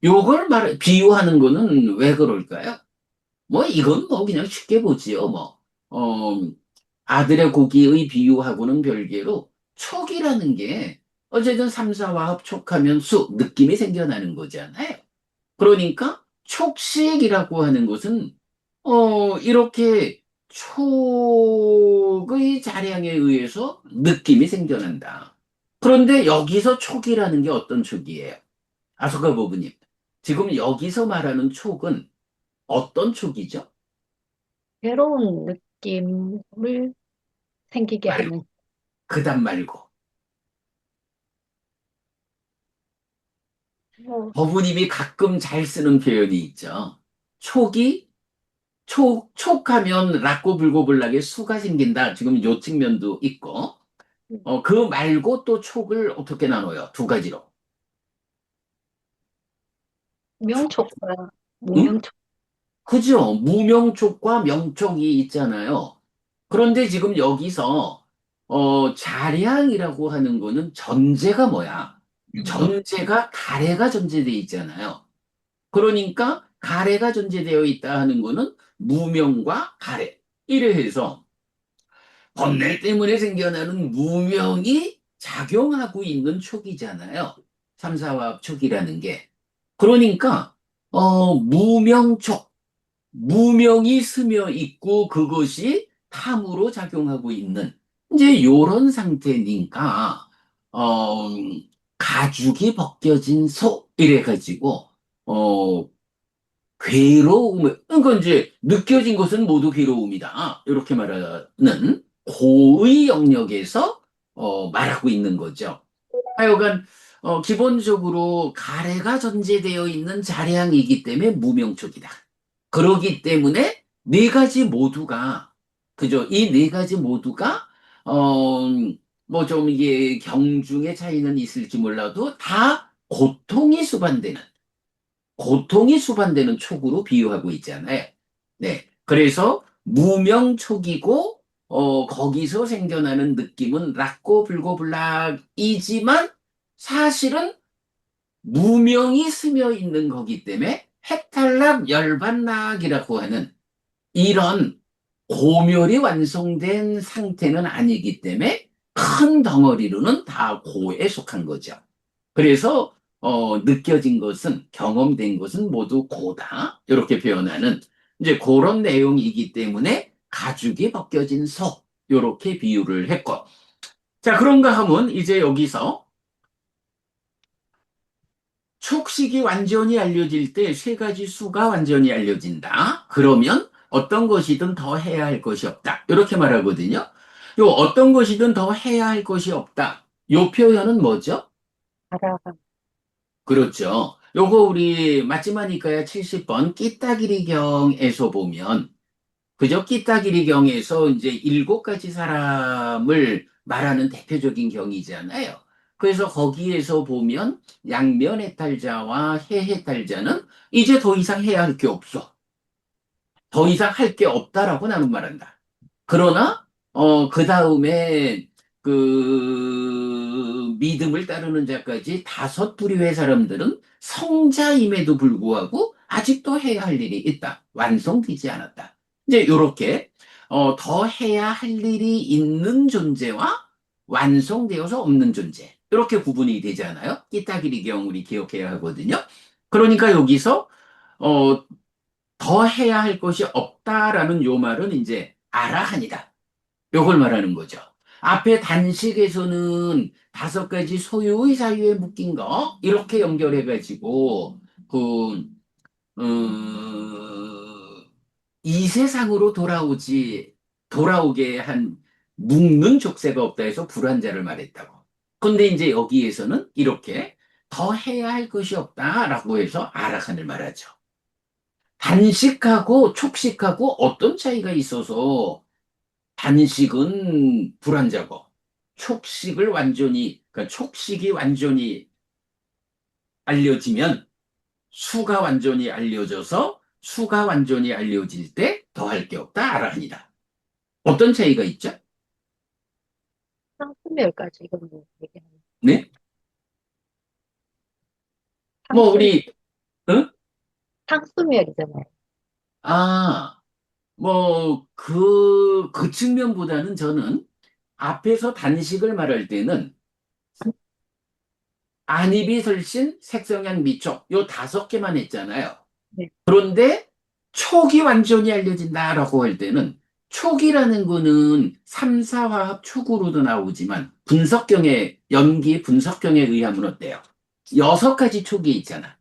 요걸 비유하는 거는 왜 그럴까요? 뭐 이건 뭐 그냥 쉽게 보지요. 뭐 어, 아들의 고기의 비유하고는 별개로 촉이라는 게 어쨌든 삼사화합 촉하면 수 느낌이 생겨나는 거잖아요. 그러니까 촉식이라고 하는 것은 이렇게 촉의 자량에 의해서 느낌이 생겨난다. 그런데 여기서 촉이라는 게 어떤 촉이에요? 아소가 부부님, 지금 여기서 말하는 촉은 어떤 촉이죠? 괴로운 느낌을 생기게 말고, 하는, 그다음 말고. 뭐, 어부님이 가끔 잘 쓰는 표현이 있죠. 촉이 촉하면 락고불고불락의 수가 생긴다. 지금 요 측면도 있고, 그 말고 또 촉을 어떻게 나눠요? 두 가지로. 명촉과 응? 무명촉. 그죠? 무명촉과 명촉이 있잖아요. 그런데 지금 여기서, 자량이라고 하는 거는 전제가 뭐야? 전제가 가래가 전제되어 있잖아요. 그러니까 가래가 존재되어 있다 하는 거는 무명과 가래. 이래 해서 번뇌 때문에 생겨나는 무명이 작용하고 있는 촉이잖아요. 삼사화합 촉이라는 게. 그러니까 무명촉, 무명이 스며 있고 그것이 탐으로 작용하고 있는 이제 요런 상태니까 어, 가죽이 벗겨진 소 이래 가지고 어, 괴로움, 그러니까 이제 느껴진 것은 모두 괴로움이다. 이렇게 말하는 고의 영역에서 말하고 있는 거죠. 하여간 기본적으로 가래가 전제되어 있는 자량이기 때문에 무명촉이다. 그러기 때문에 네 가지 모두가 그죠? 이 네 가지 모두가 뭐 좀 이게 경중의 차이는 있을지 몰라도 다 고통이 수반되는 촉으로 비유하고 있잖아요. 네. 그래서 무명촉이고, 거기서 생겨나는 느낌은 락고 불고불락이지만 사실은 무명이 스며 있는 거기 때문에 해탈락 열반락이라고 하는 이런 고멸이 완성된 상태는 아니기 때문에 큰 덩어리로는 다 고에 속한 거죠. 그래서 느껴진 것은 경험된 것은 모두 고다 이렇게 표현하는 이제 그런 내용이기 때문에 가죽이 벗겨진 소 이렇게 비유를 했고 자 그런가 하면 이제 여기서 촉식이 완전히 알려질 때 세 가지 수가 완전히 알려진다. 그러면 어떤 것이든 더 해야 할 것이 없다. 이렇게 말하거든요. 요 어떤 것이든 더 해야 할 것이 없다. 요 표현은 뭐죠? 알아가. 그렇죠. 요거 우리 맞지마니까야 70번 끼따기리경에서 보면 그저 끼따기리경에서 이제 일곱 가지 사람을 말하는 대표적인 경이잖아요. 그래서 거기에서 보면 양면해탈자와 해해탈자는 이제 더 이상 해야 할 게 없어. 더 이상 할 게 없다라고 나는 말한다. 그러나, 그 다음에, 믿음을 따르는 자까지 다섯 부류의 사람들은 성자임에도 불구하고 아직도 해야 할 일이 있다. 완성되지 않았다. 이제 요렇게, 더 해야 할 일이 있는 존재와 완성되어서 없는 존재. 이렇게 구분이 되잖아요. 끼따기리경 우리 기억해야 하거든요. 그러니까 여기서, 어, 더 해야 할 것이 없다라는 요 말은 이제 아라한이다. 요걸 말하는 거죠. 앞에 단식에서는 다섯 가지 소유의 사유에 묶인 거 이렇게 연결해가지고 그 이 세상으로 돌아오게 한 묶는 족쇄가 없다 해서 불환자를 말했다고. 근데 이제 여기에서는 이렇게 더 해야 할 것이 없다라고 해서 아라한을 말하죠. 단식하고 촉식하고 어떤 차이가 있어서 단식은 불안자고 그러니까 촉식이 완전히 알려지면 수가 완전히 알려져서 수가 완전히 알려질 때 더 할 게 없다 아라한이다. 어떤 차이가 있죠? 상수멸까지 이건 뭐 얘기하는 네? 뭐 상수 우리 응? 상수멸이잖아요. 아, 그 측면보다는 저는 앞에서 단식을 말할 때는 안입이 설신, 색성향, 미촉 요 다섯 개만 했잖아요. 네. 그런데 촉이 완전히 알려진다라고 할 때는 촉이라는 거는 삼사화합 촉으로도 나오지만 연기 분석경에 의하면 어때요? 여섯 가지 촉이 있잖아.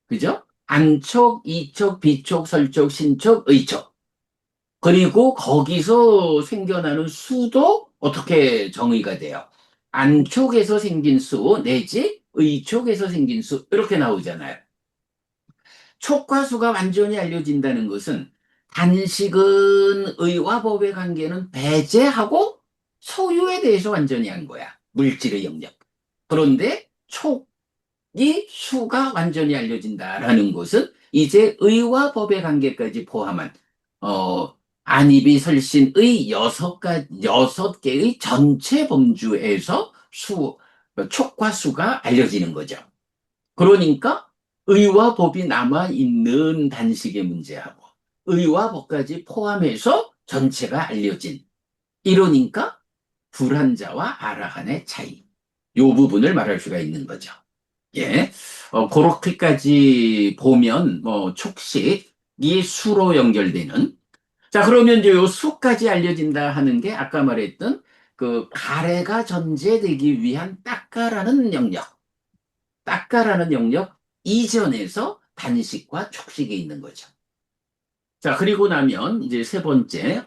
그죠? 안촉, 이촉, 비촉, 설촉, 신촉, 의촉. 그리고 거기서 생겨나는 수도 어떻게 정의가 돼요? 안촉에서 생긴 수 내지 의촉에서 생긴 수 이렇게 나오잖아요. 촉과 수가 완전히 알려진다는 것은 단식은 의와 법의 관계는 배제하고 소유에 대해서 완전히 한 거야. 물질의 영역. 그런데 촉이 수가 완전히 알려진다라는 것은 이제 의와 법의 관계까지 포함한 안입이 설신의 여섯 개의 전체 범주에서 촉과 수가 알려지는 거죠. 그러니까 의와 법이 남아 있는 단식의 문제하고 의와 법까지 포함해서 전체가 알려진 이러니까 불한자와 아라한의 차이. 요 부분을 말할 수가 있는 거죠. 예. 그렇게까지 보면 촉식이 수로 연결되는 자, 그러면 이제 요 수까지 알려진다 하는 게 아까 말했던 그 가래가 전제되기 위한 딱가라는 영역 이전에서 단식과 촉식이 있는 거죠. 자, 그리고 나면 이제 세 번째,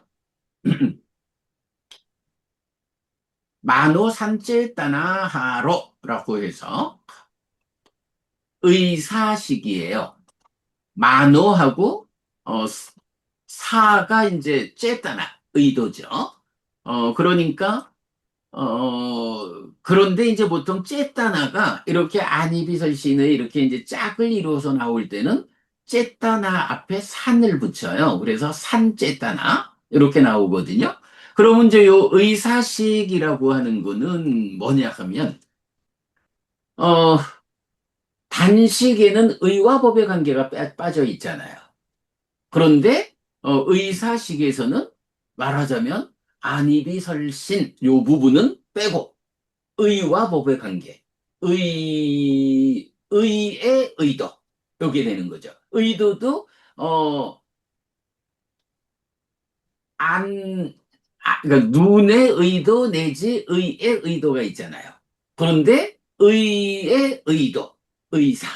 만호 산재 따나 하로라고 해서 의사식이에요. 만호하고 사가 이제 째따나 의도죠. 그러니까 그런데 이제 보통 째따나가 이렇게 안이비설신의 이렇게 이제 짝을 이루어서 나올 때는 째따나 앞에 산을 붙여요. 그래서 산째따나 이렇게 나오거든요. 그러면 이제 요 의사식이라고 하는 거는 뭐냐 하면, 어, 단식에는 의와 법의 관계가 빠져 있잖아요. 그런데, 의사식에서는 말하자면 안이비설신 요 부분은 빼고 의와 법의 관계, 의의 의도, 요게 되는 거죠. 의도도, 그러니까 눈의 의도 내지 의의 의도가 있잖아요. 그런데 의의 의도, 의사,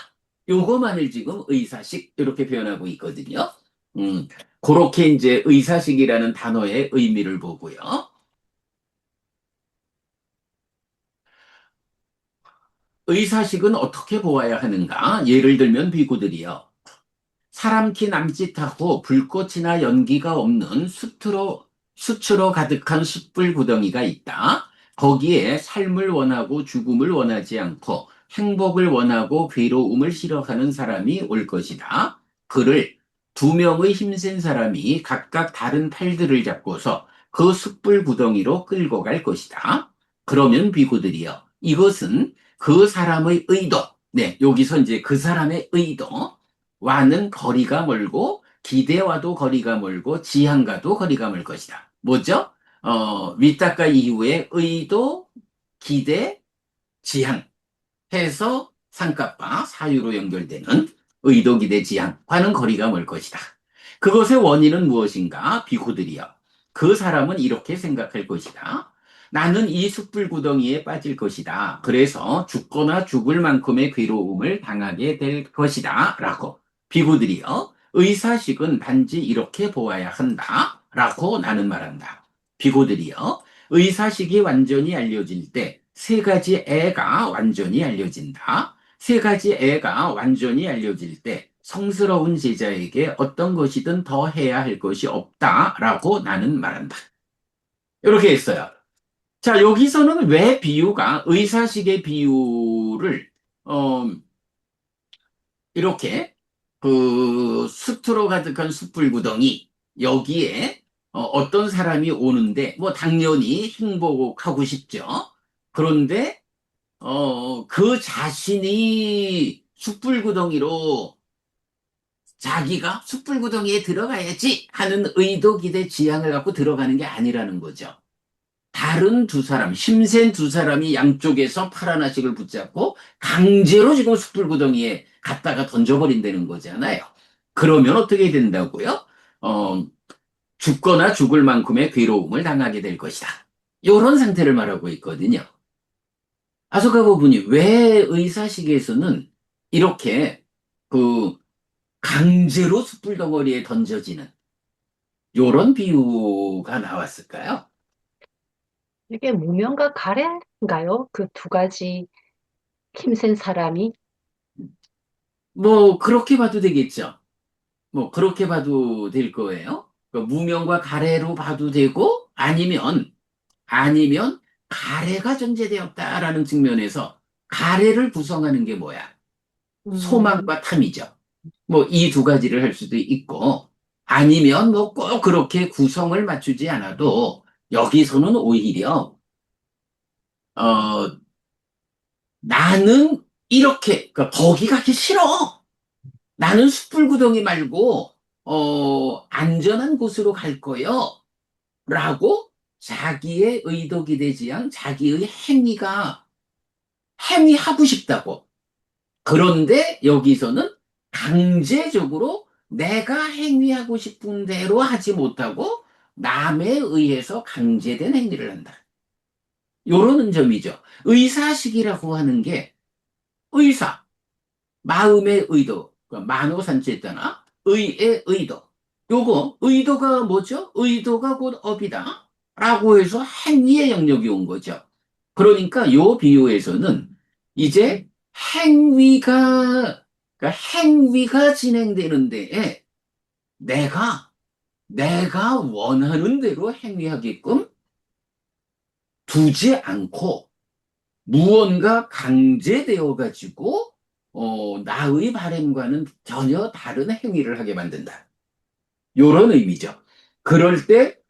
요거만을 지금 의사식, 이렇게 표현하고 있거든요. 음, 그렇게 이제 의사식이라는 단어의 의미를 보고요. 의사식은 어떻게 보아야 하는가? 예를 들면 비구들이요. 사람 키 남짓하고 불꽃이나 연기가 없는 수트로 가득한 숯불 구덩이가 있다. 거기에 삶을 원하고 죽음을 원하지 않고 행복을 원하고 괴로움을 싫어하는 사람이 올 것이다. 그를 두 명의 힘센 사람이 각각 다른 팔들을 잡고서 그 숯불 구덩이로 끌고 갈 것이다. 그러면 비구들이여, 이것은 그 사람의 의도, 네, 여기서 이제 그 사람의 의도와는 거리가 멀고, 기대와도 거리가 멀고, 지향과도 거리가 멀 것이다. 뭐죠? 위탁과 이후에 의도, 기대, 지향 해서 상값과 사유로 연결되는 의도, 기대, 지향과는 거리가 멀 것이다. 그것의 원인은 무엇인가? 비구들이여, 그 사람은 이렇게 생각할 것이다. 나는 이 숯불 구덩이에 빠질 것이다. 그래서 죽거나 죽을 만큼의 괴로움을 당하게 될 것이다. 라고. 비구들이여, 의사식은 단지 이렇게 보아야 한다. 라고 나는 말한다. 비구들이여, 의사식이 완전히 알려질 때 세 가지 애가 완전히 알려진다. 세 가지 애가 완전히 알려질 때 성스러운 제자에게 어떤 것이든 더 해야 할 것이 없다라고 나는 말한다. 이렇게 했어요. 자, 여기서는 왜 비유가 의사식의 비유를 이렇게 그 숯으로 가득한 숯불구덩이 여기에 어떤 사람이 오는데 뭐 당연히 행복하고 싶죠. 그런데 그 자신이 숯불구덩이로 자기가 숯불구덩이에 들어가야지 하는 의도, 기대, 지향을 갖고 들어가는 게 아니라는 거죠. 다른 두 사람, 힘센 두 사람이 양쪽에서 팔 하나씩을 붙잡고 강제로 지금 숯불구덩이에 갖다가 던져버린다는 거잖아요. 그러면 어떻게 된다고요? 어, 죽거나 죽을 만큼의 괴로움을 당하게 될 것이다. 이런 상태를 말하고 있거든요. 아소카 부분이 왜 의사식에서는 이렇게 그 강제로 숯불 덩어리에 던져지는 요런 비유가 나왔을까요? 이게 무명과 가래인가요? 그 두 가지 힘센 사람이. 뭐 그렇게 봐도 되겠죠. 뭐 그렇게 봐도 될 거예요. 그러니까 무명과 가래로 봐도 되고 아니면 가래가 존재되었다라는 측면에서 가래를 구성하는 게 뭐야? 음, 소망과 탐이죠. 뭐 이 두 가지를 할 수도 있고 아니면 뭐 꼭 그렇게 구성을 맞추지 않아도 여기서는 오히려 어 나는 이렇게 그러니까 거기 가기 싫어. 나는 숯불구덩이 말고 안전한 곳으로 갈 거요. 라고 자기의 의도 기대지 않 자기의 행위하고 싶다고. 그런데 여기서는 강제적으로 내가 행위하고 싶은 대로 하지 못하고 남에 의해서 강제된 행위를 한다. 요런 점이죠. 의사식이라고 하는 게 의사, 마음의 의도, 만호산치했잖아. 의의 의도. 요거 의도가 뭐죠? 의도가 곧 업이다. 라고 해서 행위의 영역이 온 거죠. 그러니까 요 비유에서는 이제 행위가 그러니까 행위가 진행되는데 내가 내가 원하는 대로 행위하게끔 두지 않고 무언가 강제되어 가지고 나의 바램과는 전혀 다른 행위를 하게 만든다. 요런 의미죠. 그럴 때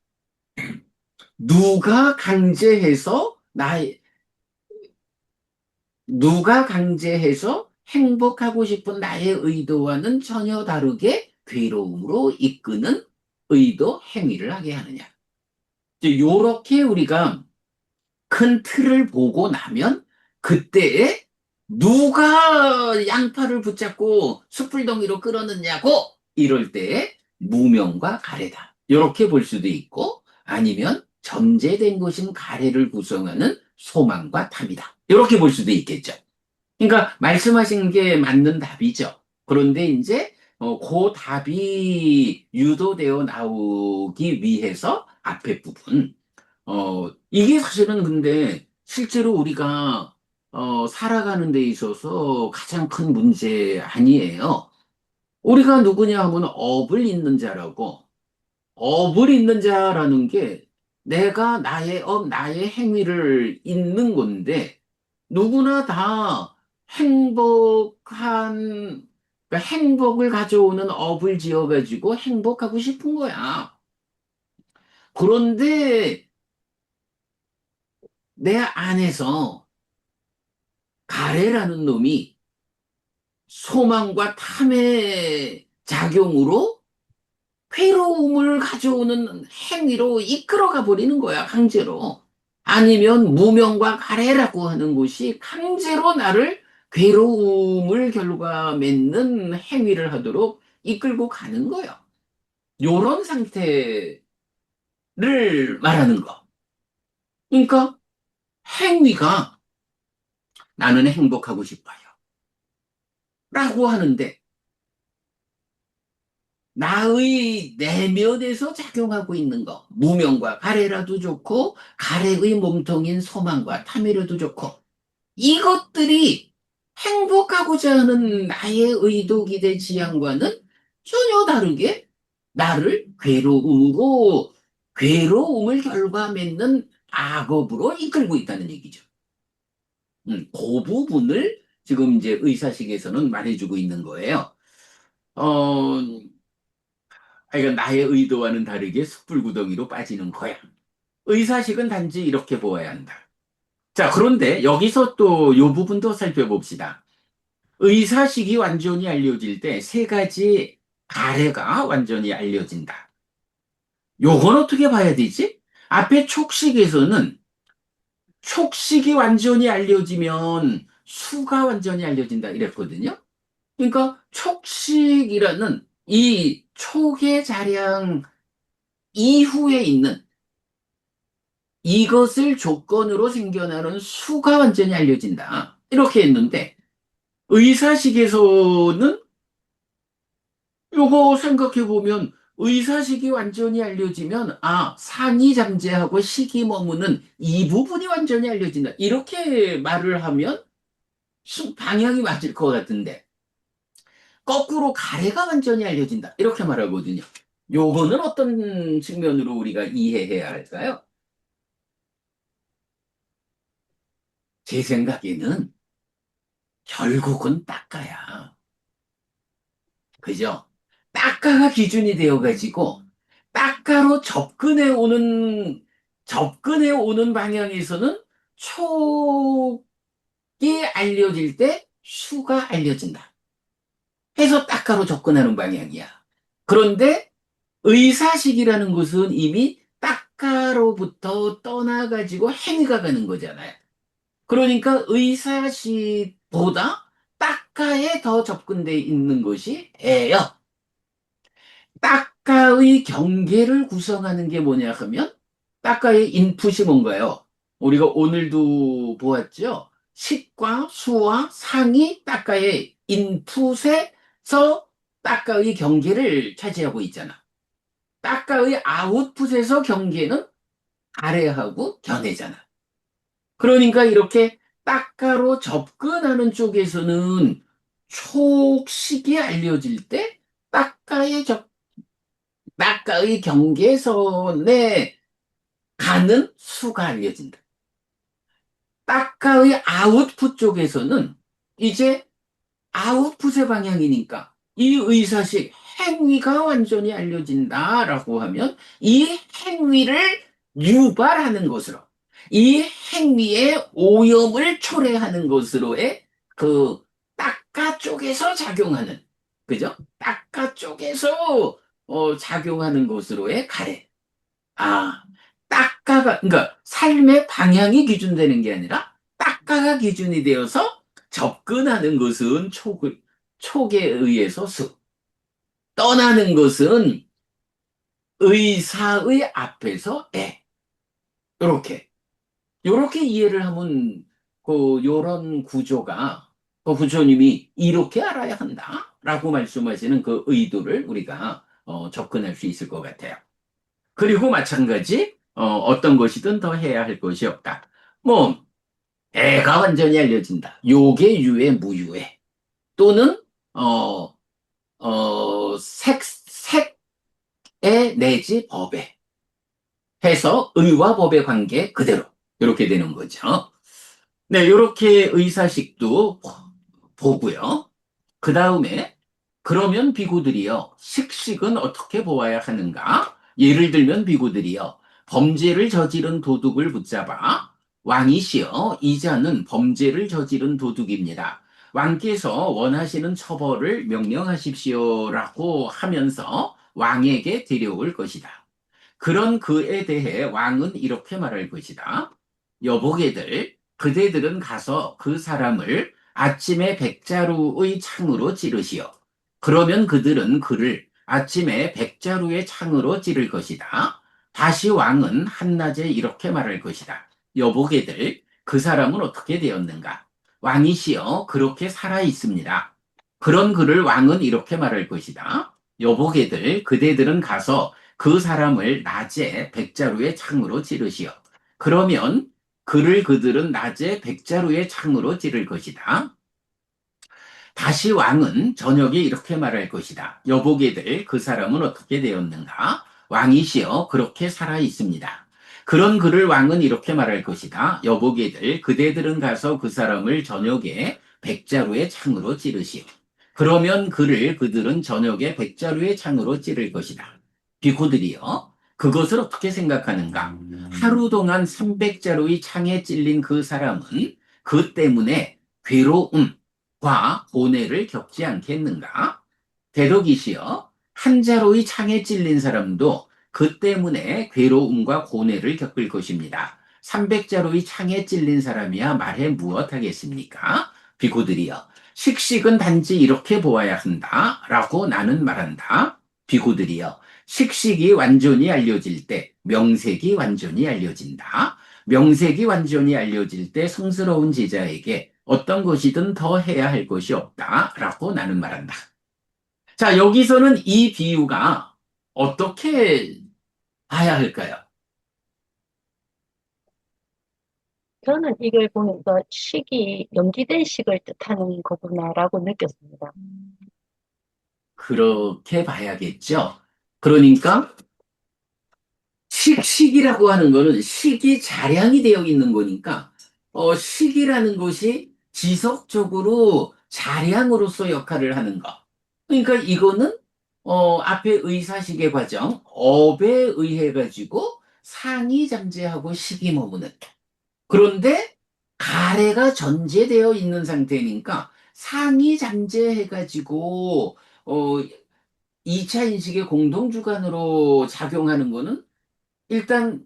누가 강제해서 나의 누가 강제해서 행복하고 싶은 나의 의도와는 전혀 다르게 괴로움으로 이끄는 의도 행위를 하게 하느냐. 요렇게 우리가 큰 틀을 보고 나면 그때에 누가 양팔을 붙잡고 숯불덩이로 끌어넣냐고 이럴 때에 무명과 가래다. 이렇게 볼 수도 있고 아니면 점제된 것인 가래를 구성하는 소망과 탐이다. 이렇게 볼 수도 있겠죠. 그러니까 말씀하신 게 맞는 답이죠. 그런데 이제 그 답이 유도되어 나오기 위해서 앞에 부분 이게 사실은 근데 실제로 우리가 살아가는 데 있어서 가장 큰 문제 아니에요. 우리가 누구냐 하면 업을 잇는 자라고 업을 잇는 자라는 게 내가 나의 업, 나의 행위를 잇는 건데 누구나 다 행복한 그러니까 행복을 가져오는 업을 지어가지고 행복하고 싶은 거야. 그런데 내 안에서 가래라는 놈이 소망과 탐의 작용으로 괴로움을 가져오는 행위로 이끌어가 버리는 거야, 강제로. 아니면 무명과 가래라고 하는 것이 강제로 나를 괴로움을 결과 맺는 행위를 하도록 이끌고 가는 거야. 요런 상태를 말하는 거. 그러니까 행위가 나는 행복하고 싶어요. 라고 하는데 나의 내면에서 작용하고 있는 거, 무명과 가래라도 좋고, 가래의 몸통인 소망과 탐이라도 좋고, 이것들이 행복하고자 하는 나의 의도, 기대, 지향과는 전혀 다르게 나를 괴로움을 결과 맺는 악업으로 이끌고 있다는 얘기죠. 그 부분을 지금 이제 의사식에서는 말해주고 있는 거예요. 어, 그러니까 나의 의도와는 다르게 숯불구덩이로 빠지는 거야. 의사식은 단지 이렇게 보아야 한다. 자, 그런데 여기서 또 이 부분도 살펴봅시다. 의사식이 완전히 알려질 때 세 가지 가래가 완전히 알려진다. 요건 어떻게 봐야 되지? 앞에 촉식에서는 촉식이 완전히 알려지면 수가 완전히 알려진다 이랬거든요. 그러니까 촉식이라는 이 촉의 자량 이후에 있는 이것을 조건으로 생겨나는 수가 완전히 알려진다. 이렇게 했는데 의사식에서는 요거 생각해 보면 의사식이 완전히 알려지면 상이 잠재하고 식이 머무는 이 부분이 완전히 알려진다. 이렇게 말을 하면 방향이 맞을 것 같은데 거꾸로 가래가 완전히 알려진다. 이렇게 말하거든요. 요거는 어떤 측면으로 우리가 이해해야 할까요? 제 생각에는 결국은 딱가야. 그죠? 딱가가 기준이 되어가지고, 접근해 오는 방향에서는 촉이 알려질 때 수가 알려진다. 해서 딱가로 접근하는 방향이야. 그런데 의사식이라는 것은 이미 딱가로부터 떠나가지고 행위가 가는 거잖아요. 그러니까 의사시보다 딱가에 더 접근돼 있는 것이 애요. 딱가의 경계를 구성하는 게 뭐냐 하면 딱가의 인풋이 뭔가요? 우리가 오늘도 보았죠? 식과 수와 상이 딱가의 인풋에서 딱가의 경계를 차지하고 있잖아. 딱가의 아웃풋에서 경계는 아래하고 견해잖아. 그러니까 이렇게 딱가로 접근하는 쪽에서는 촉식이 알려질 때 딱가의 경계선에 가는 수가 알려진다. 딱가의 아웃풋 쪽에서는 이제 아웃풋의 방향이니까 이 의사식 행위가 완전히 알려진다라고 하면 이 행위를 유발하는 것으로 이 행위의 오염을 초래하는 것으로의 그 딱가 쪽에서 작용하는 그죠? 딱가 쪽에서 작용하는 것으로의 가래. 아, 그러니까 삶의 방향이 기준되는 게 아니라 딱가가 기준이 되어서 접근하는 것은 촉에 의해서 수, 떠나는 것은 의사의 앞에서 애. 요렇게. 요렇게 이해를 하면, 요런 구조가, 부처님이 이렇게 알아야 한다. 라고 말씀하시는 그 의도를 우리가, 접근할 수 있을 것 같아요. 그리고 마찬가지, 어떤 것이든 더 해야 할 것이 없다. 뭐, 애가 완전히 알려진다. 요게 유해, 무유해. 또는, 어, 색에 내지 법에 해서 의와 법의 관계 그대로. 이렇게 되는 거죠. 네, 이렇게 의사식도 보고요. 그 다음에 그러면 비구들이요, 식식은 어떻게 보아야 하는가? 예를 들면 비구들이요, 범죄를 저지른 도둑을 붙잡아 왕이시여, 이 자는 범죄를 저지른 도둑입니다. 왕께서 원하시는 처벌을 명령하십시오라고 하면서 왕에게 데려올 것이다. 그런 그에 대해 왕은 이렇게 말할 것이다. 여보게들, 그대들은 가서 그 사람을 아침에 백자루의 창으로 찌르시오. 그러면 그들은 그를 아침에 백자루의 창으로 찌를 것이다. 다시 왕은 한낮에 이렇게 말할 것이다. 여보게들, 그 사람은 어떻게 되었는가? 왕이시여, 그렇게 살아 있습니다. 그런 그를 왕은 이렇게 말할 것이다. 여보게들, 그대들은 가서 그 사람을 낮에 백자루의 창으로 찌르시오. 그러면 그를 그들은 낮에 백자루의 창으로 찌를 것이다. 다시 왕은 저녁에 이렇게 말할 것이다. 여보게들, 그 사람은 어떻게 되었는가? 왕이시여, 그렇게 살아 있습니다. 그런 그를 왕은 이렇게 말할 것이다. 여보게들, 그대들은 가서 그 사람을 저녁에 백자루의 창으로 찌르시오. 그러면 그를 그들은 저녁에 백자루의 창으로 찌를 것이다. 비고들이여, 그것을 어떻게 생각하는가? 하루 동안 300자루의 창에 찔린 그 사람은 그 때문에 괴로움과 고뇌를 겪지 않겠는가? 대덕이시여, 한 자루의 창에 찔린 사람도 그 때문에 괴로움과 고뇌를 겪을 것입니다. 300자루의 창에 찔린 사람이야 말해 무엇하겠습니까? 비고들이여, 식식은 단지 이렇게 보아야 한다 라고 나는 말한다. 비고들이여, 식식이 완전히 알려질 때 명색이 완전히 알려진다. 명색이 완전히 알려질 때 성스러운 제자에게 어떤 것이든 더 해야 할 것이 없다라고 나는 말한다. 자, 여기서는 이 비유가 어떻게 봐야 할까요? 저는 이걸 보면서 식이 연기된 식을 뜻하는 거구나라고 느꼈습니다. 그렇게 봐야겠죠. 그러니까 식이라고 하는 거는 식이 자량이 되어 있는 거니까 식이라는 것이 지속적으로 자량으로서 역할을 하는 거. 그러니까 이거는 앞에 의사식의 과정, 업에 의해 가지고 상이 잠재하고 식이 머무는. 그런데 가래가 전제되어 있는 상태니까 상이 잠재해 가지고 2차 인식의 공동주관으로 작용하는 거는 일단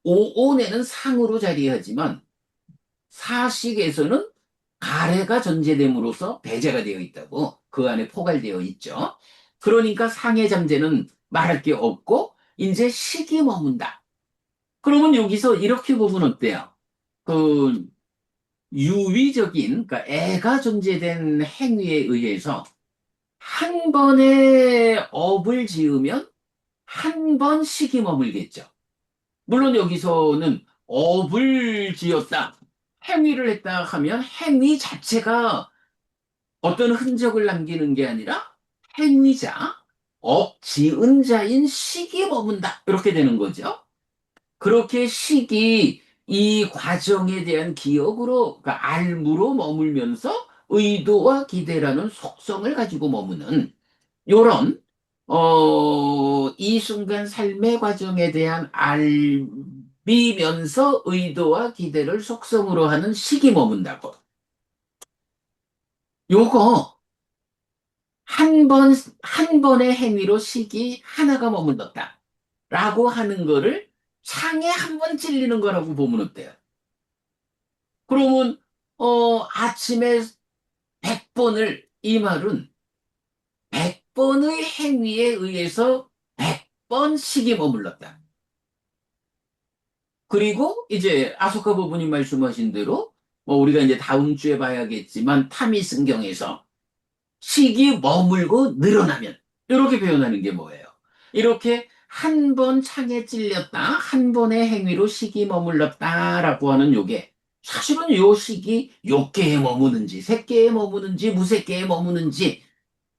오온에는 상으로 자리하지만 사식에서는 가래가 전제됨으로써 배제가 되어 있다고 그 안에 포괄되어 있죠. 그러니까 상의 잠재는 말할 게 없고 이제 식이 머문다. 그러면 여기서 이렇게 보면 어때요? 그 유위적인, 그러니까 애가 존재된 행위에 의해서 한 번의 업을 지으면 한 번 식이 머물겠죠. 물론 여기서는 업을 지었다, 행위를 했다 하면 행위 자체가 어떤 흔적을 남기는 게 아니라 행위자, 업 지은 자인 식이 머문다. 이렇게 되는 거죠. 그렇게 식이 이 과정에 대한 기억으로, 그러니까 알무로 머물면서 의도와 기대라는 속성을 가지고 머무는 요런 이 순간 삶의 과정에 대한 알미면서 의도와 기대를 속성으로 하는 식이 머문다고. 요거 한 번의 행위로 식이 하나가 머물렀다. 라고 하는 거를 창에 한 번 찔리는 거라고 보면 어때요? 그러면, 아침에 100번을, 이 말은 100번의 행위에 의해서 100번 식이 머물렀다. 그리고 이제 아소카 부부님 말씀하신 대로 뭐 우리가 이제 다음 주에 봐야겠지만 타미승경에서 식이 머물고 늘어나면 이렇게 표현하는 게 뭐예요? 이렇게 한 번 창에 찔렸다, 한 번의 행위로 식이 머물렀다라고 하는 요게 사실은 요 식이 요 개에 머무는지 세 개에 머무는지 무색 개에 머무는지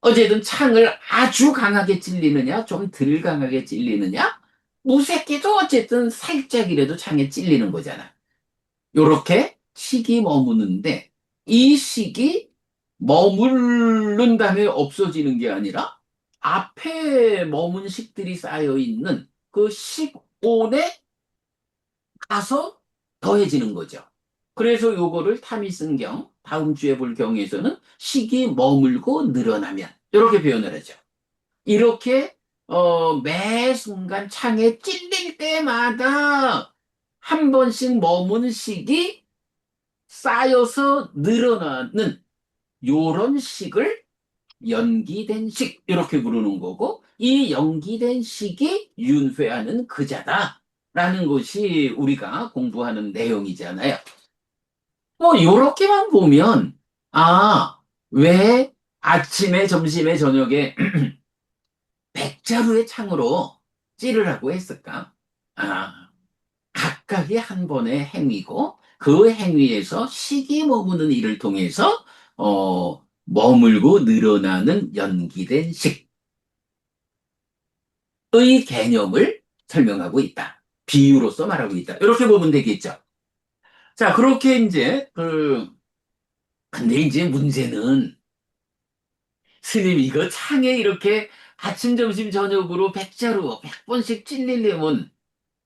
어쨌든 창을 아주 강하게 찔리느냐 좀 덜 강하게 찔리느냐 무색개도 어쨌든 살짝이라도 창에 찔리는 거잖아. 요렇게 식이 머무는데 이 식이 머무른 다음에 없어지는 게 아니라 앞에 머문 식들이 쌓여 있는 그 식온에 가서 더해지는 거죠. 그래서 요거를 타미승경 다음 주에 볼 경우에서는 식이 머물고 늘어나면 이렇게 표현을 하죠. 이렇게 매 순간 창에 찔릴 때마다 한 번씩 머무는 식이 쌓여서 늘어나는 요런 식을 연기된 식 이렇게 부르는 거고 이 연기된 식이 윤회하는 그자다라는 것이 우리가 공부하는 내용이잖아요. 뭐 요렇게만 보면 왜 아침에 점심에 저녁에 백자루의 창으로 찌르라고 했을까? 아, 각각이 한 번의 행위고 그 행위에서 식이 머무는 일을 통해서 머물고 늘어나는 연기된 식의 개념을 설명하고 있다. 비유로서 말하고 있다. 이렇게 보면 되겠죠. 자, 그렇게 이제 근데 이제 문제는 스님 이거 창에 이렇게 아침, 점심, 저녁으로 백자로 100번씩 찔리려면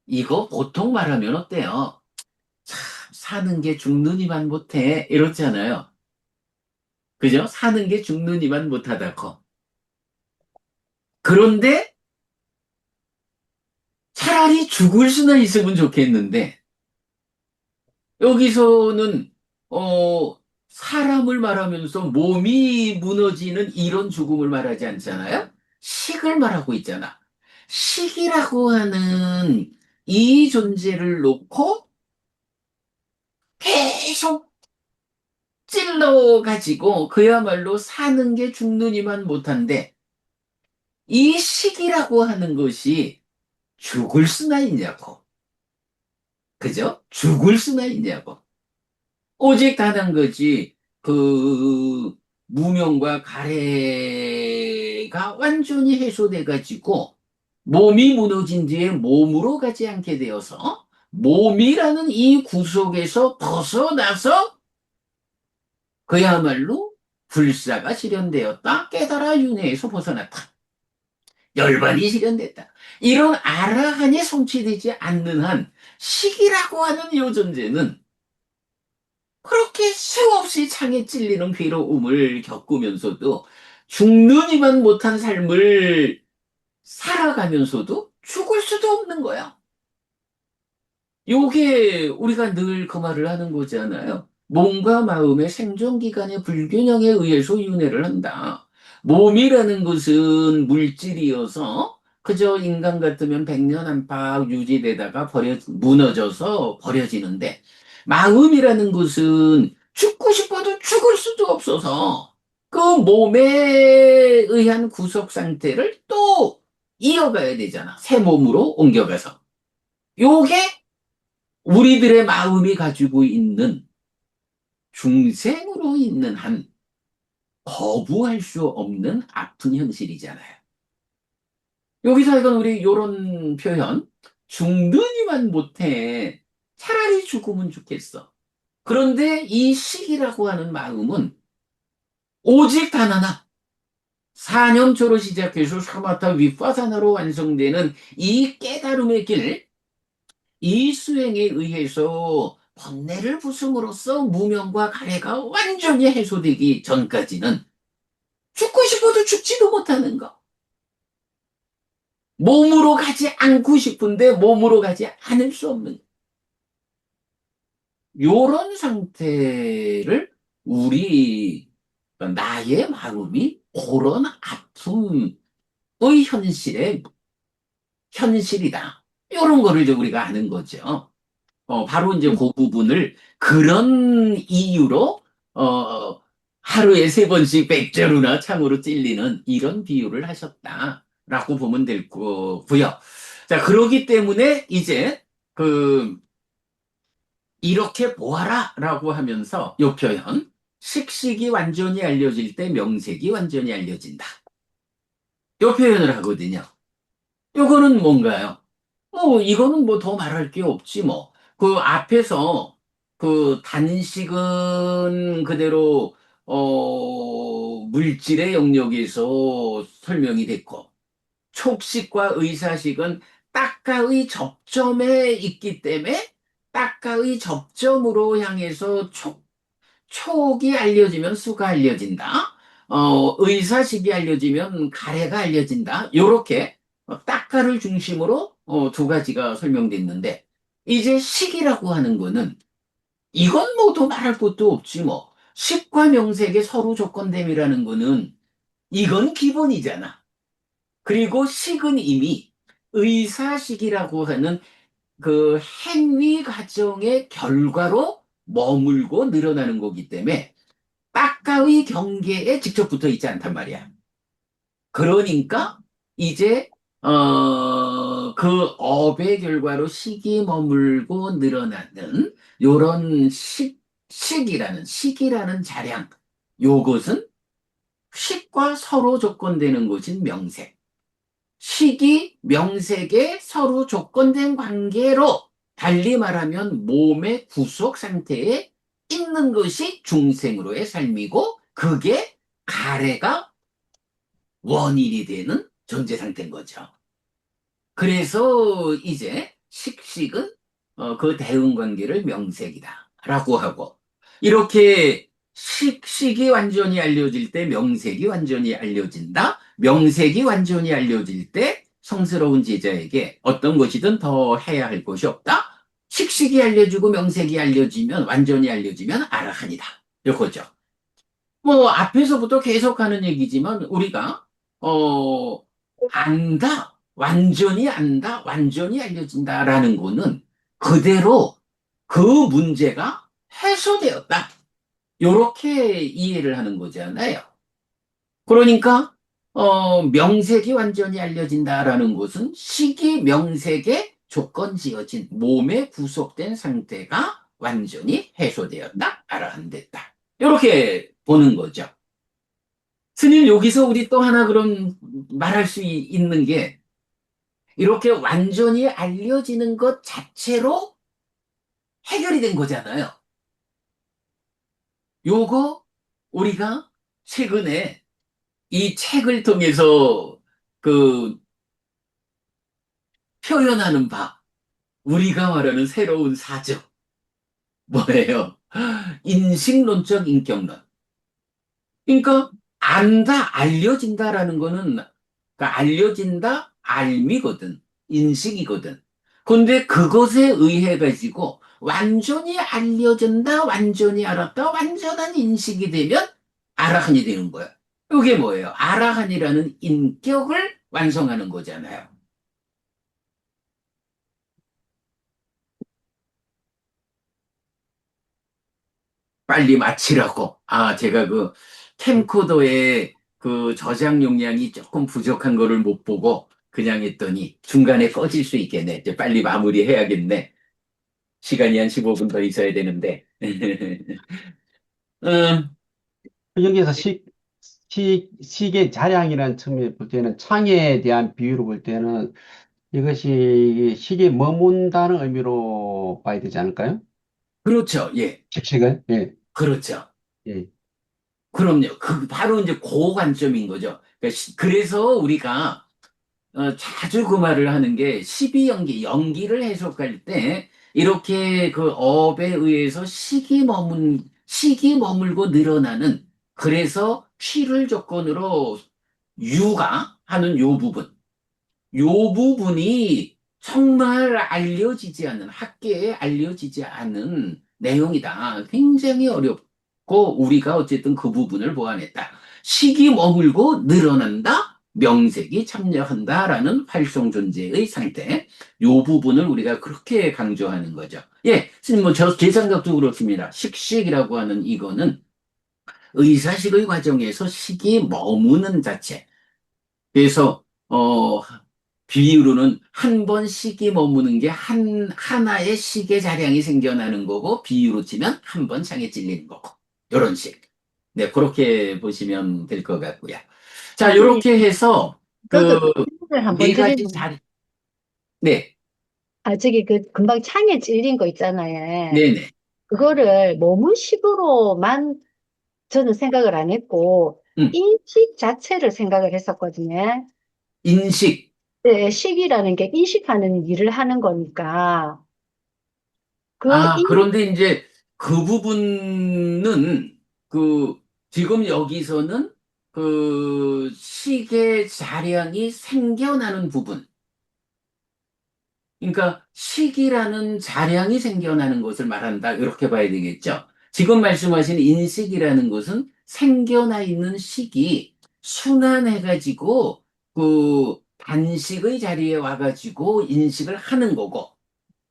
이거 보통 말하면 어때요? 참, 사는 게 죽느니만 못해. 이렇잖아요. 그죠? 사는 게 죽느니만 못하다고. 그런데 차라리 죽을 수나 있으면 좋겠는데, 여기서는, 사람을 말하면서 몸이 무너지는 이런 죽음을 말하지 않잖아요? 식을 말하고 있잖아. 식이라고 하는 이 존재를 놓고 계속 찔러가지고 그야말로 사는 게 죽느니만 못한데 이 식이라고 하는 것이 죽을 수나 있냐고. 그죠? 죽을 수나 있냐고. 오직 단 한 가지, 무명과 가래가 완전히 해소돼가지고, 몸이 무너진 뒤에 몸으로 가지 않게 되어서, 몸이라는 이 구속에서 벗어나서, 그야말로 불사가 실현되었다. 깨달아 윤회에서 벗어났다. 열반이 실현됐다. 이런 아라한이 성취되지 않는 한, 식이라고 하는 이 존재는 그렇게 수없이 창에 찔리는 괴로움을 겪으면서도 죽느니만 못한 삶을 살아가면서도 죽을 수도 없는 거야. 요게 우리가 늘 그 말을 하는 거잖아요. 몸과 마음의 생존기간의 불균형에 의해서 윤회를 한다. 몸이라는 것은 물질이어서 그저 인간 같으면 백년 안팎 유지되다가 무너져서 버려지는데 마음이라는 것은 죽고 싶어도 죽을 수도 없어서 그 몸에 의한 구속 상태를 또 이어가야 되잖아. 새 몸으로 옮겨가서. 요게 우리들의 마음이 가지고 있는 중생으로 있는 한 거부할 수 없는 아픈 현실이잖아요. 여기서 이건 우리 요런 표현, 죽느니만 못해. 차라리 죽으면 좋겠어. 그런데 이 식이라고 하는 마음은 오직 단 하나. 사념초로 시작해서 사마타 위파사나로 완성되는 이 깨달음의 길, 이 수행에 의해서 번뇌를 부숨으로써 무명과 가래가 완전히 해소되기 전까지는 죽고 싶어도 죽지도 못하는 거. 몸으로 가지 않고 싶은데 몸으로 가지 않을 수 없는 요런 상태를 우리 나의 마음이 그런 아픔의 현실이다. 요런 거를 이제 우리가 아는 거죠. 바로 이제 그 부분을 그런 이유로, 하루에 3번씩 백자루나 창으로 찔리는 이런 비유를 하셨다라고 보면 될 거고요. 자, 그러기 때문에 이제 이렇게 보아라라고 하면서 요 표현, 식식이 완전히 알려질 때 명색이 완전히 알려진다. 요 표현을 하거든요. 요거는 뭔가요? 이거는 뭐 더 말할 게 없지, 뭐. 그 앞에서 그 단식은 그대로 물질의 영역에서 설명이 됐고, 촉식과 의사식은 딱가의 접점에 있기 때문에 딱가의 접점으로 향해서 촉이 알려지면 수가 알려진다. 의사식이 알려지면 가래가 알려진다. 요렇게 딱가를 중심으로 두 가지가 설명됐는데, 이제 식이라고 하는 거는 이건 뭐 더 말할 것도 없지 뭐. 식과 명색의 서로 조건됨이라는 거는 이건 기본이잖아. 그리고 식은 이미 의사식이라고 하는 그 행위 과정의 결과로 머물고 늘어나는 거기 때문에 딱가의 경계에 직접 붙어 있지 않단 말이야. 그러니까 이제 그 업의 결과로 식이 머물고 늘어나는 요런 식이라는 자량, 요것은 식과 서로 조건되는 것인 명색. 식이 명색에 서로 조건된 관계로 달리 말하면 몸의 구속 상태에 있는 것이 중생으로의 삶이고 그게 가래가 원인이 되는 존재 상태인 거죠. 그래서 이제 식식은 그 대응 관계를 명색이다라고 하고 이렇게 식이 완전히 알려질 때 명색이 완전히 알려진다. 명색이 완전히 알려질 때 성스러운 제자에게 어떤 것이든 더 해야 할 것이 없다. 식이 알려주고 명색이 알려지면 완전히 알려지면 아라한이다. 이거죠. 뭐 앞에서부터 계속하는 얘기지만 우리가 어 안다, 완전히 알려진다라는 거는 그대로 그 문제가 해소되었다. 요렇게 이해를 하는 거잖아요. 그러니까 명색이 완전히 알려진다라는 것은 식이 명색에 조건 지어진 몸에 구속된 상태가 완전히 해소되었다, 아라한됐다. 이렇게 보는 거죠. 스님, 여기서 우리 또 하나 그럼 말할 수 있는 게, 이렇게 완전히 알려지는 것 자체로 해결이 된 거잖아요. 요거, 우리가 최근에 이 책을 통해서 그 표현하는 바, 우리가 말하는 새로운 사정, 뭐예요? 인식론적 인격론. 그러니까 안다, 알려진다라는 거는 그러니까 알려진다, 알미거든. 인식이거든. 근데 그것에 의해 가지고 완전히 알려진다, 완전히 알았다, 완전한 인식이 되면 아라한이 되는 거야. 이게 뭐예요? 아라한이라는 인격을 완성하는 거잖아요. 빨리 마치라고. 아, 제가 그 캠코더의 그 저장 용량이 조금 부족한 거를 못 보고 그냥 했더니 중간에 꺼질 수 있겠네. 이제 빨리 마무리해야겠네. 시간이 한 15분 더 있어야 되는데. 음, 여기에서 식의 자량이라는 측면에 볼 때는 창에 대한 비유로 볼 때는 이것이 식이 머문다는 의미로 봐야 되지 않을까요? 그렇죠. 예. 식식을? 예, 그렇죠. 예. 그럼요. 그, 바로 이제 그 관점인 거죠. 그러니까 그래서 우리가 자주 그 말을 하는 게 12연기, 연기를 해석할 때 이렇게 그 업에 의해서 식이 머물고 늘어나는 그래서 취를 조건으로 유가 하는 요 부분. 요 부분이 정말 알려지지 않는, 학계에 알려지지 않은 내용이다. 굉장히 어렵고, 우리가 어쨌든 그 부분을 보완했다. 식이 머물고 늘어난다, 명색이 참여한다라는 활성 존재의 상태. 요 부분을 우리가 그렇게 강조하는 거죠. 예, 스님, 뭐, 제 생각도 그렇습니다. 식식이라고 하는 이거는 의사식의 과정에서 식이 머무는 자체. 그래서, 비유로는 한 번 식이 머무는 게 하나의 식의 자량이 생겨나는 거고, 비유로 치면 한 번 창에 찔리는 거고. 요런 식. 네, 그렇게 보시면 될 것 같고요. 자, 선생님, 요렇게 해서 저도 그 질문을 한번 네 가지 드리면, 자리, 네, 저기 그 금방 창에 찔린 거 있잖아요. 네네. 그거를 머문식으로만 저는 생각을 안 했고, 음, 인식 자체를 생각을 했었거든요. 인식. 네, 식이라는 게 인식하는 일을 하는 거니까, 그 아, 그런데 이제 그 부분은 그 지금 여기서는 그 식의 자량이 생겨나는 부분. 그러니까 식이라는 자량이 생겨나는 것을 말한다. 이렇게 봐야 되겠죠. 지금 말씀하신 인식이라는 것은 생겨나 있는 식이 순환해가지고 그 단식의 자리에 와가지고 인식을 하는 거고,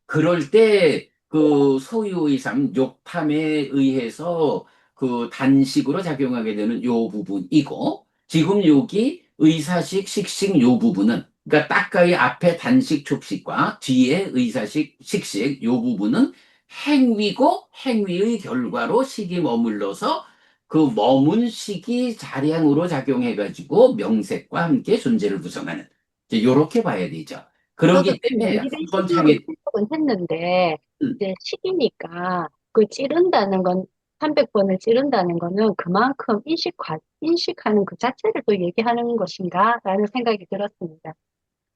그럴 때 그 소유의 삶, 욕탐에 의해서 그 단식으로 작용하게 되는 요 부분이고, 지금 여기 의사식, 식식 요 부분은, 그러니까 딱가이 앞에 단식, 촉식과 뒤에 의사식, 식식 요 부분은 행위고 행위의 결과로 식이 머물러서 그 머문 식이 자량으로 작용해가지고 명색과 함께 존재를 구성하는, 이제 요렇게 봐야 되죠. 저도 그러기 그 때문에 일일의 한번 시기로 창에 생각은 했는데, 음, 이제 시기니까 그 찌른다는 건, 300번을 찌른다는 거는 그만큼 인식하는 그 자체를 또 얘기하는 것인가? 라는 생각이 들었습니다.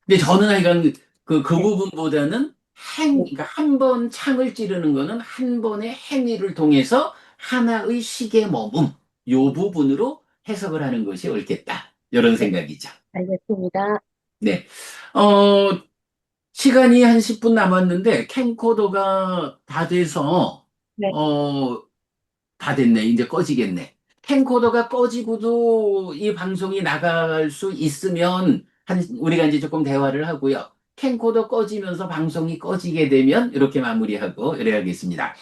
근데 저는 하여간 그 네, 부분보다는 네, 그러니까 한 번 창을 찌르는 거는 한 번의 행위를 통해서 하나의 식의 머문, 요 부분으로 해석을 하는 것이 옳겠다. 이런 네, 생각이죠. 알겠습니다. 네. 어, 시간이 한 10분 남았는데 캠코더가 다 돼서 네, 어, 다 됐네. 이제 꺼지겠네. 캠코더가 꺼지고도 이 방송이 나갈 수 있으면 우리가 이제 조금 대화를 하고요. 캠코더 꺼지면서 방송이 꺼지게 되면 이렇게 마무리하고 이래야겠습니다.